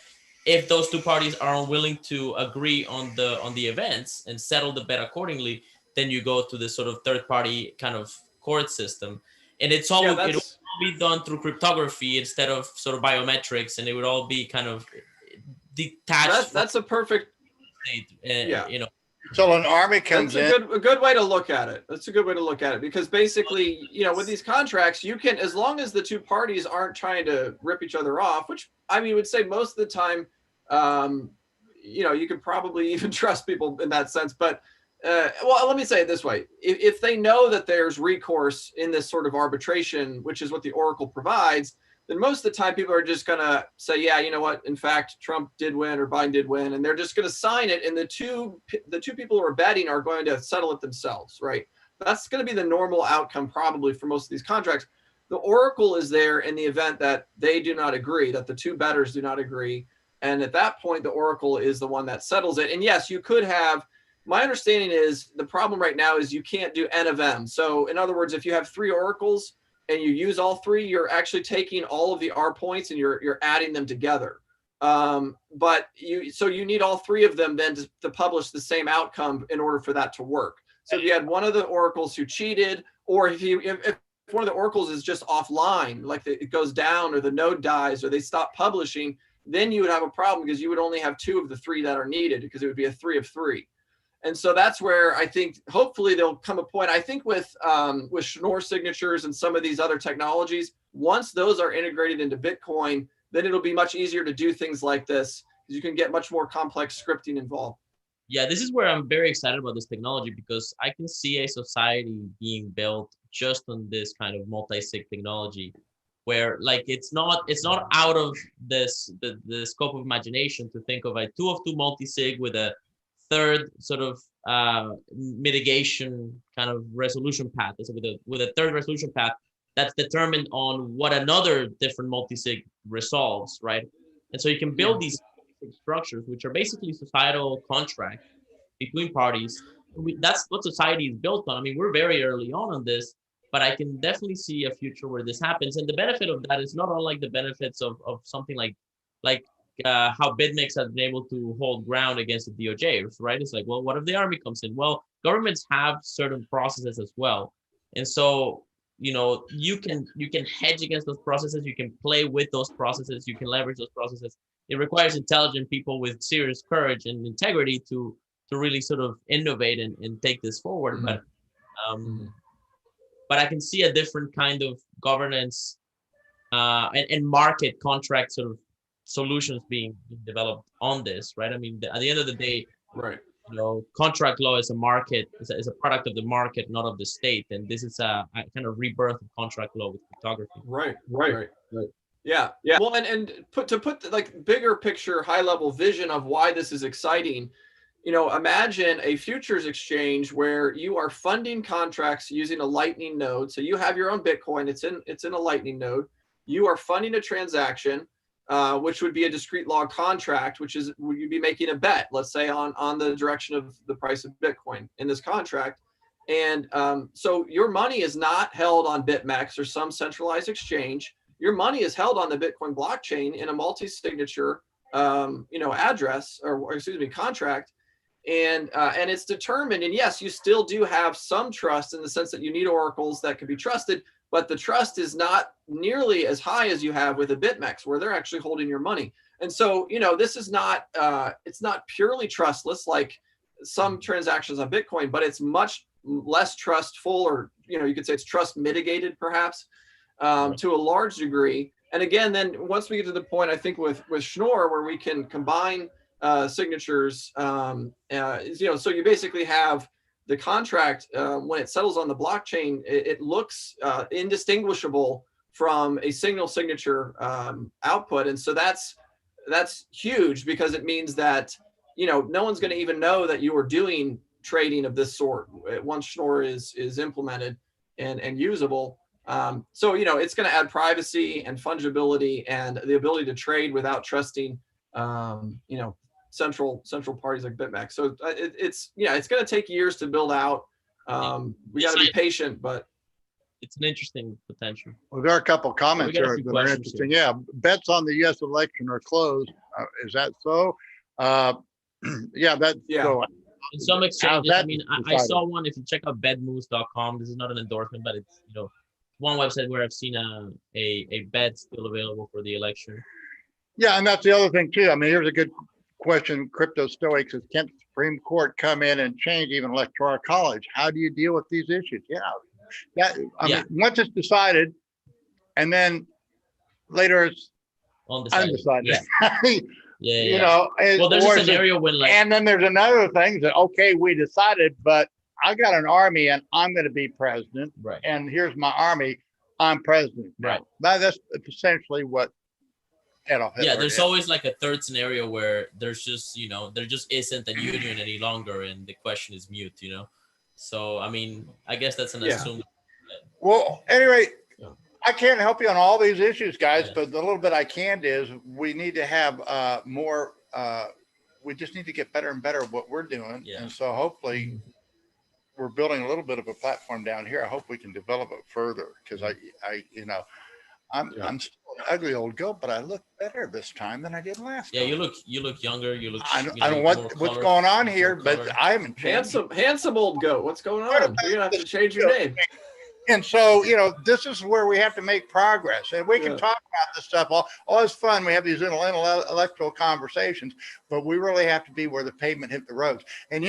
B: if those two parties are unwilling to agree on the events and settle the bet accordingly, then you go to this sort of third party kind of court system. And it's all, it would all be done through cryptography instead of sort of biometrics, and it would all be kind of detached.
C: That's a perfect,
B: you know.
A: So an army comes in.
C: A good way to look at it. That's a good way to look at it, because basically, with these contracts, you can, as long as the two parties aren't trying to rip each other off, which I mean, would say most of the time, you could probably even trust people in that sense. But well, let me say it this way: if they know that there's recourse in this sort of arbitration, which is what the oracle provides, then most of the time people are just going to say, yeah, you know what, in fact, Trump did win or Biden did win, and they're just going to sign it, and the two people who are betting are going to settle it themselves, right? That's going to be the normal outcome probably for most of these contracts. The oracle is there in the event that they do not agree, that the two bettors do not agree, and at that point, the oracle is the one that settles it. And yes, you could have, my understanding is the problem right now is you can't do N of M. So in other words, if you have 3 oracles, and you use all 3, you're actually taking all of the R points and you're adding them together. But you need all 3 of them then to publish the same outcome in order for that to work. So if you had one of the oracles who cheated, or if one of the oracles is just offline, like it goes down or the node dies or they stop publishing, then you would have a problem because you would only have 2 of the 3 that are needed, because it would be a 3 of 3. And so that's where I think hopefully there'll come a point. I think with Shor signatures and some of these other technologies, once those are integrated into Bitcoin, then it'll be much easier to do things like this, because you can get much more complex scripting involved.
B: Yeah, this is where I'm very excited about this technology, because I can see a society being built just on this kind of multi-sig technology, where like it's not out of the scope of imagination to think of a 2 of 2 multi-sig with a third sort of mitigation kind of resolution path. So with a third resolution path that's determined on what another different multi-sig resolves, right? And so you can build these basic structures, which are basically societal contracts between parties. That's what society is built on. I mean, we're very early on this, but I can definitely see a future where this happens. And the benefit of that is not unlike the benefits of something like how BitMEX has been able to hold ground against the DOJ, right? It's like, well, what if the army comes in? Well, governments have certain processes as well. And so, you can hedge against those processes. You can play with those processes. You can leverage those processes. It requires intelligent people with serious courage and integrity to really sort of innovate and take this forward. But I can see a different kind of governance and market contract sort of solutions being developed on this, right? I mean, at the end of the day,
C: Right.
B: Contract law is a market, is a product of the market, not of the state. And this is a kind of rebirth of contract law with cryptography.
C: Right. Yeah. Well, and put the, like, bigger picture, high level vision of why this is exciting. Imagine a futures exchange where you are funding contracts using a Lightning node. So you have your own Bitcoin. It's in a Lightning node. You are funding a transaction, which would be a discrete log contract, which is, would you be making a bet, let's say, on the direction of the price of Bitcoin in this contract. And so your money is not held on BitMEX or some centralized exchange. Your money is held on the Bitcoin blockchain in a multi-signature, address, or excuse me, contract. And it's determined. And yes, you still do have some trust in the sense that you need oracles that can be trusted, but the trust is not nearly as high as you have with a BitMEX, where they're actually holding your money. And so, this is not, it's not purely trustless like some transactions on Bitcoin, but it's much less trustful, or, you could say it's trust mitigated perhaps, to a large degree. And again, then once we get to the point, I think with Schnorr, where we can combine signatures, so you basically have the contract, when it settles on the blockchain, it looks indistinguishable from a single signature output. And so that's huge, because it means that, no one's going to even know that you are doing trading of this sort once Schnorr is implemented and usable. So, it's going to add privacy and fungibility and the ability to trade without trusting, central parties like BitMEX. So it's going to take years to build out. We got to be patient, but
B: it's an interesting potential.
A: Well, there are a couple comments
B: We got a
A: here
B: few
A: that are
B: questions
A: interesting. Yeah, bets on the U.S. election are closed. Is that so? Yeah, that's so.
B: In some exchanges,
A: that
B: I mean, I
A: decided?
B: saw one. If you check out bedmoose.com, this is not an endorsement, but it's one website where I've seen a bet still available for the election.
A: Yeah, and that's the other thing too. I mean, here's a good question. Crypto Stoics is, can the Supreme Court come in and change even electoral college? How do you deal with these issues? Yeah, I mean, once it's decided, and then later it's undecided.
B: Yeah. Well, there's a scenario when, like,
A: and then there's another thing that, okay, we decided, but I got an army and I'm going to be president.
B: Right.
A: And here's my army. I'm president.
B: Right.
A: That's essentially what Adolf Hitler
B: there's
A: did.
B: always like a third scenario where there's just, there just isn't a union any longer and the question is mute, So, I mean, I guess that's an assumed.
A: Well, anyway, I can't help you on all these issues, guys,
B: Yeah.
A: but the little bit I can do is we need to have more, we just need to get better and better at what we're doing.
B: Yeah.
A: And so hopefully we're building a little bit of a platform down here. I hope we can develop it further, because I'm still an ugly old goat, but I look better this time than I did last time.
B: You look younger. You look.
A: I don't know what's going on here, but I haven't changed.
C: handsome old goat. What's going on? You're gonna have to change your name.
A: And so, this is where we have to make progress, and we can talk about this stuff. All it's fun. We have these intellectual conversations, but we really have to be where the pavement hit the roads. And,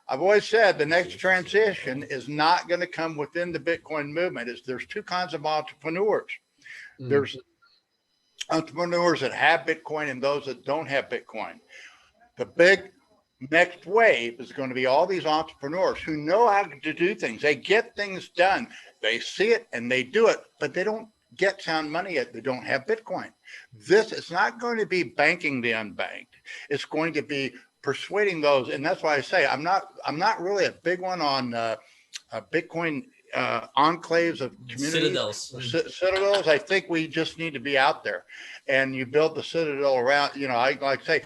A: I've always said the next transition is not going to come within the Bitcoin movement. There's two kinds of entrepreneurs. There's entrepreneurs that have Bitcoin and those that don't have Bitcoin. The big next wave is going to be all these entrepreneurs who know how to do things. They get things done. They see it and they do it, but they don't get sound money yet. They don't have Bitcoin. This is not going to be banking the unbanked. It's going to be persuading those. And that's why I say I'm not really a big one on Bitcoin enclaves of communities, citadels. I think we just need to be out there, and you build the citadel around. I like to say,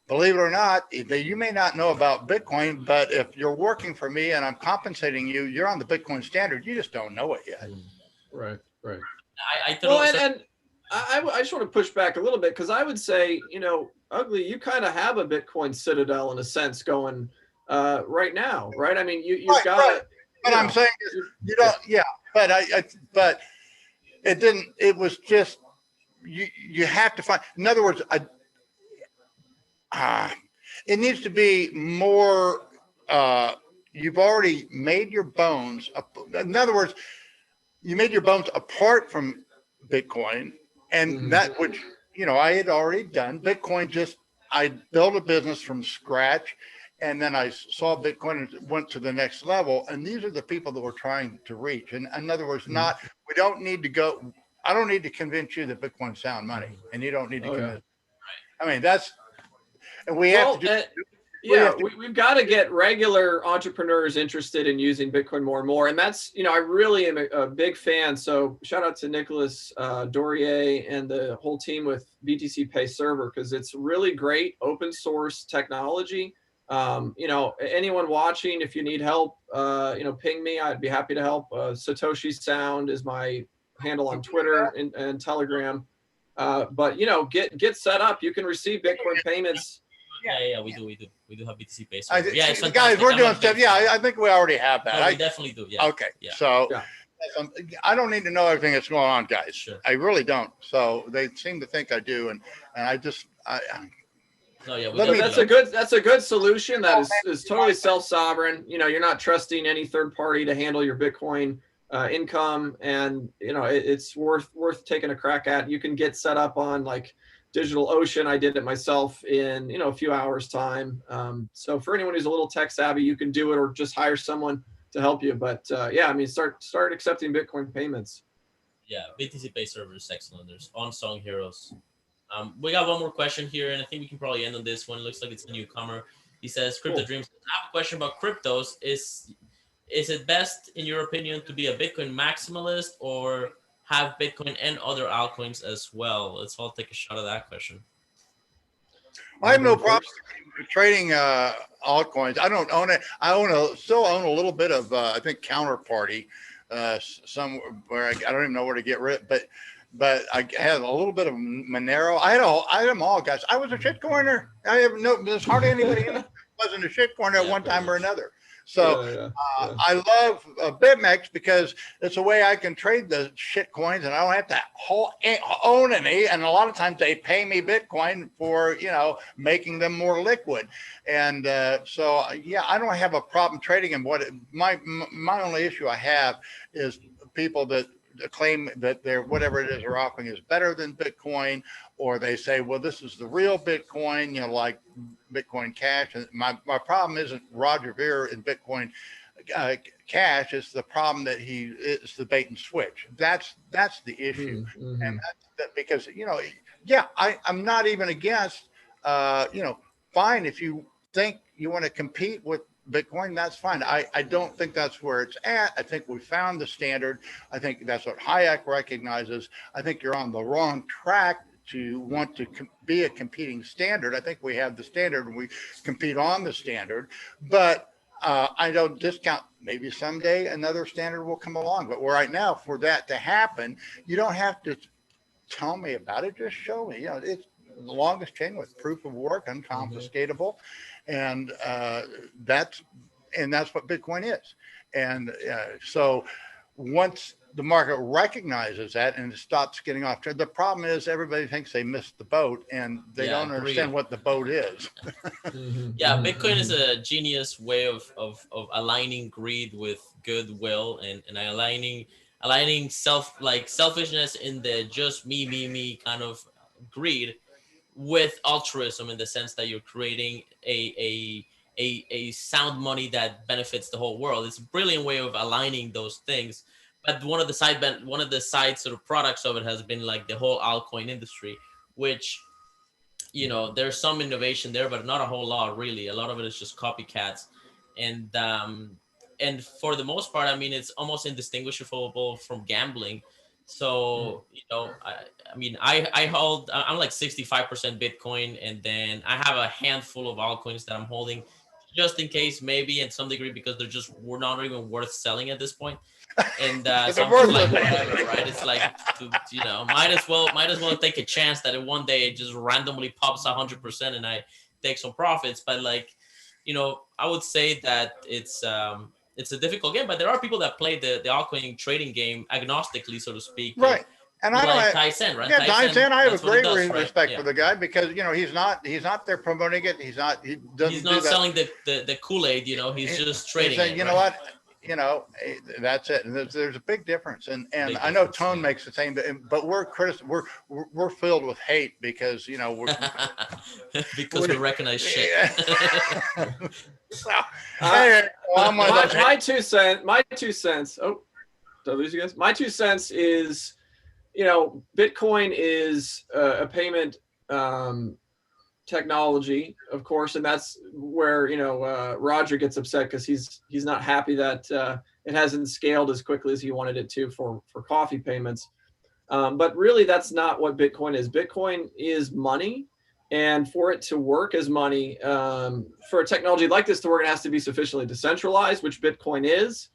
A: believe it or not, you may not know about Bitcoin, but if you're working for me and I'm compensating you, you're on the Bitcoin standard. You just don't know it yet.
C: Right.
B: I
C: Well,
B: totally.
C: and I just want to push back a little bit because I would say, Ugly, you kind of have a Bitcoin citadel in a sense going right now, right? I mean, you've got.
A: Right. But I'm saying is, you don't. Yeah, but but it didn't. It was just you have to find. In other words, it needs to be more. You've already made your bones. In other words, you made your bones apart from Bitcoin, and that which I had already done. Bitcoin I built a business from scratch, and then I saw Bitcoin and went to the next level. And these are the people that we're trying to reach. And in other words, we don't need to go. I don't need to convince you that Bitcoin's sound money, and you don't need to convince. I mean, and we have to do.
C: We've got to get regular entrepreneurs interested in using Bitcoin more and more. And that's, I really am a big fan. So shout out to Nicholas Dorier and the whole team with BTC Pay Server, because it's really great open source technology. Anyone watching, if you need help, ping me. I'd be happy to help. Satoshi Sound is my handle on Twitter and Telegram. But get set up. You can receive Bitcoin payments.
B: Yeah, we do have BTC Pay.
A: It's guys, we're doing stuff. Yeah, I think we already have that.
B: No, we definitely do. Yeah.
A: Okay. Yeah. So I don't need to know everything that's going on, guys.
B: Sure.
A: I really don't. So they seem to think I do, and I just
B: No, yeah,
C: that's a good solution that is totally self-sovereign. You're not trusting any third party to handle your Bitcoin income, and it's worth taking a crack at. You can get set up on like DigitalOcean. I did it myself in a few hours time. So for anyone who's a little tech savvy, you can do it, or just hire someone to help you. But start accepting Bitcoin payments.
B: Yeah, BTC Pay Server is excellent. There's unsung heroes. We got one more question here, and I think we can probably end on this one. It looks like it's a newcomer. He says, Crypto Dreams, I have a question about cryptos. Is it best, in your opinion, to be a Bitcoin maximalist or have Bitcoin and other altcoins as well? Let's all take a shot at that question.
A: I have no problem trading altcoins. I don't own it. I still own a little bit of I think Counterparty somewhere. I don't even know where to get rid. But I had a little bit of Monero. I had them all, guys. I was a shitcoiner. There's hardly anybody in it who wasn't a shitcoiner at one time or another. So I love BitMEX because it's a way I can trade the shit coins, and I don't have to own any. And a lot of times they pay me Bitcoin for making them more liquid. And so I don't have a problem trading them. My only issue I have is people that claim that whatever it is they're offering is better than Bitcoin, or they say, well, this is the real Bitcoin, like Bitcoin Cash. And my problem isn't Roger Ver in Bitcoin Cash. It's the problem that it's the bait and switch. That's the issue. And that's because I'm not even against fine if you think you want to compete with Bitcoin, that's fine. I don't think that's where it's at. I think we found the standard. I think that's what Hayek recognizes. I think you're on the wrong track to want to be a competing standard. I think we have the standard and we compete on the standard, but I don't discount maybe someday another standard will come along. But right now, for that to happen, you don't have to tell me about it. Just show me. It's the longest chain with proof of work, unconfiscatable. And that's what Bitcoin is. And so once the market recognizes that and it stops getting off track, the problem is everybody thinks they missed the boat and they don't understand what the boat is.
B: Bitcoin is a genius way of aligning greed with goodwill and aligning selfishness in the just me kind of greed with altruism, in the sense that you're creating a sound money that benefits the whole world. It's a brilliant way of aligning those things. But one of the side sort of products of it has been like the whole altcoin industry, which there's some innovation there, but not a whole lot really. A lot of it is just copycats, and and for the most part, I mean, it's almost indistinguishable from gambling. So, I mean, I hold, I'm like 65% Bitcoin, and then I have a handful of altcoins that I'm holding just in case, maybe in some degree, because we're not even worth selling at this point. And so I'm just like, whatever, right? It's like, might as well take a chance that one day it just randomly pops 100% and I take some profits. But like, I would say that it's a difficult game, but there are people that play the altcoin trading game agnostically, so to speak.
A: Right. And I
B: like
A: don't
B: Tyson, right?
A: Yeah, Tyson, I have a great respect
B: right?
A: for the guy because he's not there promoting it. He's not
B: selling the Kool-Aid. He's just trading.
A: He's saying,
B: it,
A: what, that's it. And there's a big difference. And I know Tone makes the same, but we're filled with hate because we're
B: because we recognize shit.
A: So, hey,
C: my 2 cents. Oh, did I lose you guys? My 2 cents is, Bitcoin is a payment technology, of course, and that's where Roger gets upset because he's not happy that it hasn't scaled as quickly as he wanted it to for coffee payments. But really, that's not what Bitcoin is. Bitcoin is money, and for it to work as money, for a technology like this to work, it has to be sufficiently decentralized, which Bitcoin is,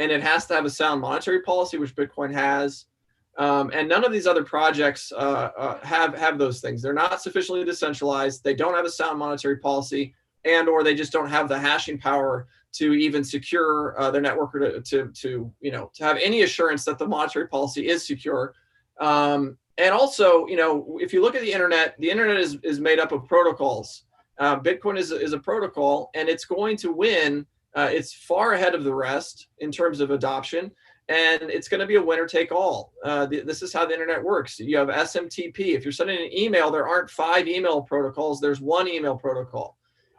C: and it has to have a sound monetary policy, which Bitcoin has. And none of these other projects have those things. They're not sufficiently decentralized. They don't have a sound monetary policy, or they just don't have the hashing power to even secure their network, or to have any assurance that the monetary policy is secure. And also, if you look at the internet is made up of protocols. Bitcoin is a protocol, and it's going to win. It's far ahead of the rest in terms of adoption. And it's going to be a winner take all. This is how the internet works. You have SMTP. If you're sending an email, there aren't 5 email protocols. There's 1 email protocol.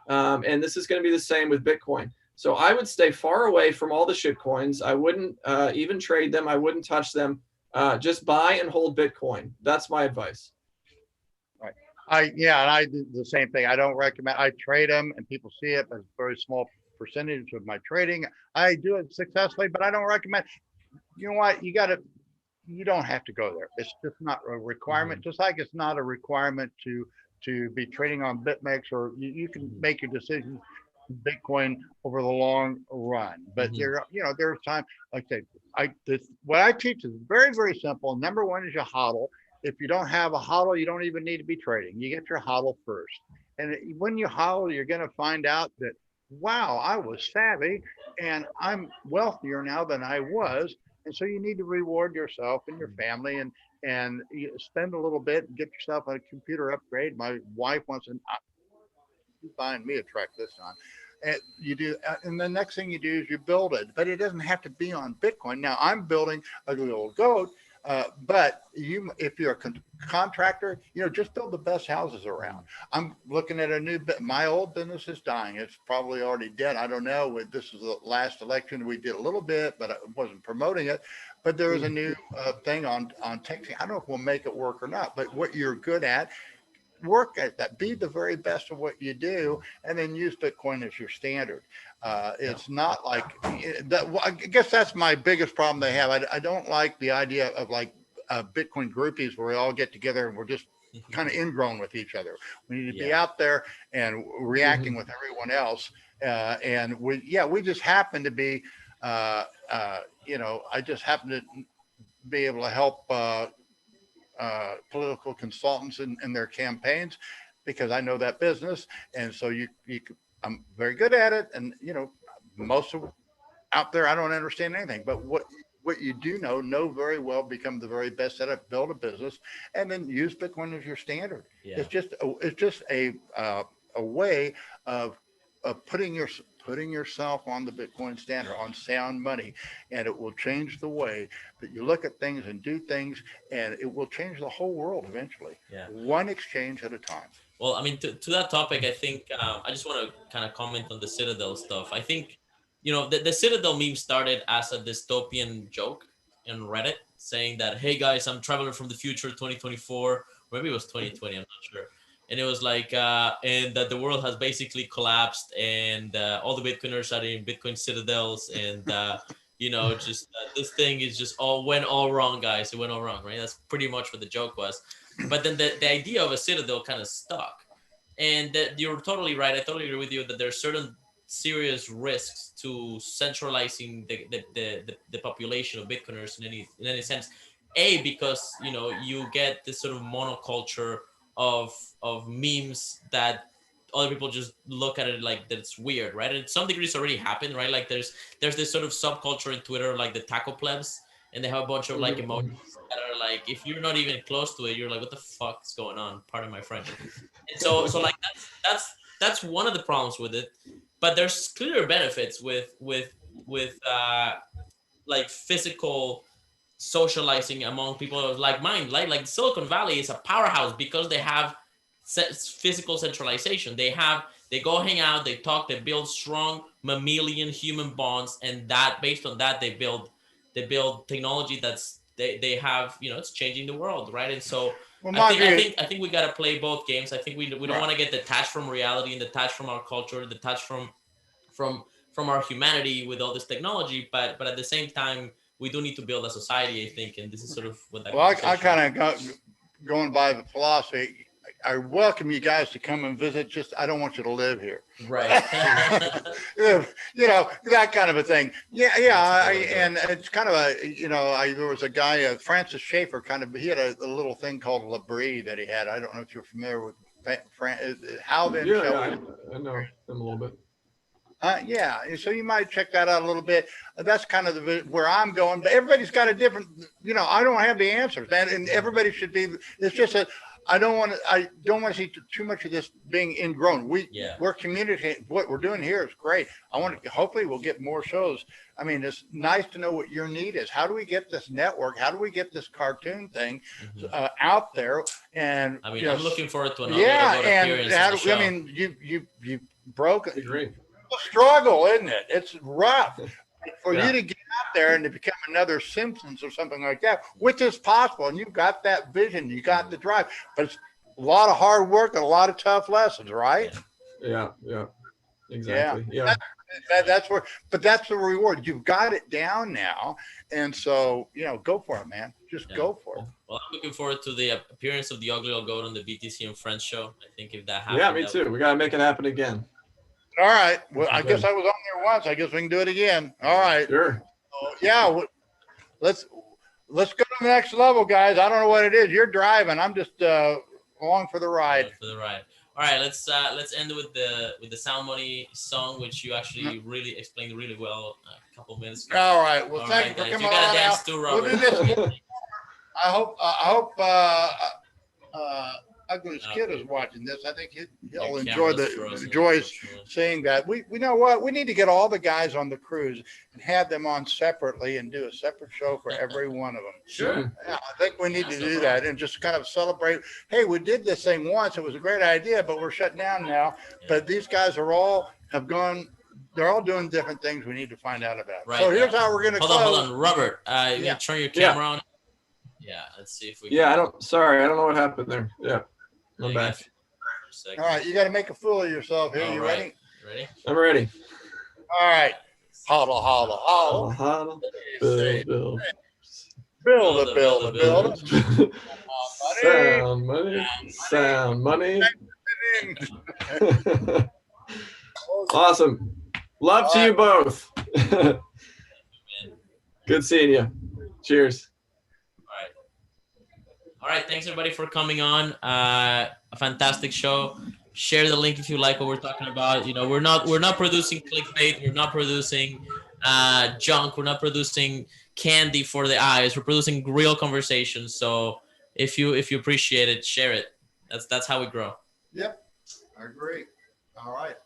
C: And this is going to be the same with Bitcoin. So I would stay far away from all the shit coins. I wouldn't even trade them. I wouldn't touch them. Just buy and hold Bitcoin. That's my advice.
A: Right. I do the same thing. I don't recommend. I trade them, and people see it, but it's a very small percentage of my trading. I do it successfully, but I don't recommend. You know what? You don't have to go there. It's just not a requirement. Just like it's not a requirement to be trading on BitMEX, or you can make your decision Bitcoin over the long run. But there's time. Like I say, what I teach is very, very simple. Number one is your HODL. If you don't have a HODL, you don't even need to be trading. You get your HODL first. And when you HODL, you're going to find out that, wow, I was savvy and I'm wealthier now than I was. And so you need to reward yourself and your family and you spend a little bit and get yourself a computer upgrade. My wife wants buying me a truck this time. And you do, and the next thing you do is you build it, but it doesn't have to be on Bitcoin. Now I'm building a little goat, but if you're a contractor, just build the best houses around. I'm looking at my old business is dying. It's probably already dead. I don't know. This is the last election. We did a little bit, but I wasn't promoting it. But there is a new thing on texting. I don't know if we'll make it work or not, but what you're good at, work at that, be the very best of what you do, and then use Bitcoin as your standard. It's not like that. I guess that's my biggest problem they have. I don't like the idea of like Bitcoin groupies where we all get together and we're just kind of ingrown with each other. We need to be out there and reacting with everyone else. And we just happen to be, I just happen to be able to help political consultants in their campaigns because I know that business. And so I'm very good at it. And, most of out there, I don't understand anything, but what you do know very well, become the very best at it, build a business, and then use Bitcoin as your standard. Yeah. It's just a way of putting yourself on the Bitcoin standard, on sound money, and it will change the way that you look at things and do things, and it will change the whole world eventually. Yeah. One exchange at a time.
B: Well, I mean, to that topic, I think I just want to kind of comment on the Citadel stuff. I think, the Citadel meme started as a dystopian joke in Reddit saying that, hey guys, I'm traveling from the future, 2024, maybe it was 2020, I'm not sure. and it was like, and that the world has basically collapsed, and all the Bitcoiners are in Bitcoin citadels, and just this thing is just went all wrong, guys. It went all wrong, right? That's pretty much what the joke was. But then the idea of a citadel kind of stuck, and you're totally right. I totally agree with you that there are certain serious risks to centralizing the population of Bitcoiners in any sense. Because you get this sort of monoculture of memes that other people just look at it like that it's weird, right? And to some degree, it's already happened, right? Like there's this sort of subculture in Twitter, like the taco plebs, and they have a bunch of like emojis that are like, if you're not even close to it, you're like, what the fuck is going on? Pardon my French. And so like that's one of the problems with it. But there's clear benefits with like physical socializing among people of like mind. Like Silicon Valley is a powerhouse because they have physical centralization. They go hang out, they talk, they build strong mammalian human bonds, and that based on that they build technology that's they have, it's changing the world, right? And so I think we got to play both games. I think we don't want to get detached from reality and detached from our culture, detached from our humanity with all this technology, but at the same time we do need to build a society, I think, and this is sort of what that.
A: Well, I kind of going by the philosophy. I welcome you guys to come and visit. Just I don't want you to live here.
B: Right.
A: That kind of a thing. Yeah. And it's kind of there was a guy, Francis Schaeffer, he had a little thing called Labrie that he had. I don't know if you're familiar with Halvin.
C: Yeah, I know him a little bit.
A: Yeah, so you might check that out a little bit. That's kind of where I'm going. But everybody's got a different. I don't have the answers, man, and everybody should be. It's just that I don't want to see too much of this being ingrown. We're communicating. What we're doing here is great. Hopefully we'll get more shows. I mean, it's nice to know what your need is. How do we get this network? How do we get this cartoon thing out there? And
B: I mean, I'm looking forward to another
A: appearance. I mean, you broke it. Great. Struggle, isn't it? It's rough for you to get out there and to become another Simpsons or something like that, which is possible. And you've got that vision, you got the drive, but it's a lot of hard work and a lot of tough lessons, right?
C: Yeah, exactly. Yeah.
A: That's the reward. You've got it down now, and so go for it, man. Just go for it.
B: Well, I'm looking forward to the appearance of the Ugly Old Goat on the BTC and Friends show. I think if that happens,
C: me too. We gotta make it happen again.
A: All right. Well, I guess I was on there once. I guess we can do it again. All right.
C: Sure.
A: Let's go to the next level, guys. I don't know what it is. You're driving. I'm just along for the ride.
B: All right. Let's end with the Sound Money song, which you actually really explained really well a couple minutes ago.
A: All right. Well, thank you for coming on. You got to dance too, Robert. We'll do this. I hope. Ugly's kid is watching this. I think he'll enjoy seeing that. We know what we need to get all the guys on the cruise and have them on separately and do a separate show for every one of them.
B: Sure.
A: Yeah, I think we need to do that and just kind of celebrate. Hey, we did this thing once. It was a great idea, but we're shut down now. Yeah. But these guys are all have gone. They're all doing different things we need to find out about.
B: Right.
A: So here's how we're going to close.
B: Hold on, Robert. You turn your camera on. Yeah, let's see if we can.
C: I don't know what happened there. Yeah. I'm back.
A: All right, you got to make a fool of yourself here. You ready?
B: Ready?
C: I'm ready.
A: All right. Holla, holla, holla.
C: Holla.
A: Build.
C: Sound money. Awesome. Love to you both. Good seeing you. Cheers.
B: All right, thanks everybody for coming on. A fantastic show. Share the link if you like what we're talking about. We're not producing clickbait. We're not producing junk. We're not producing candy for the eyes. We're producing real conversations. So if you appreciate it, share it. That's how we grow.
A: Yep, I agree. All right.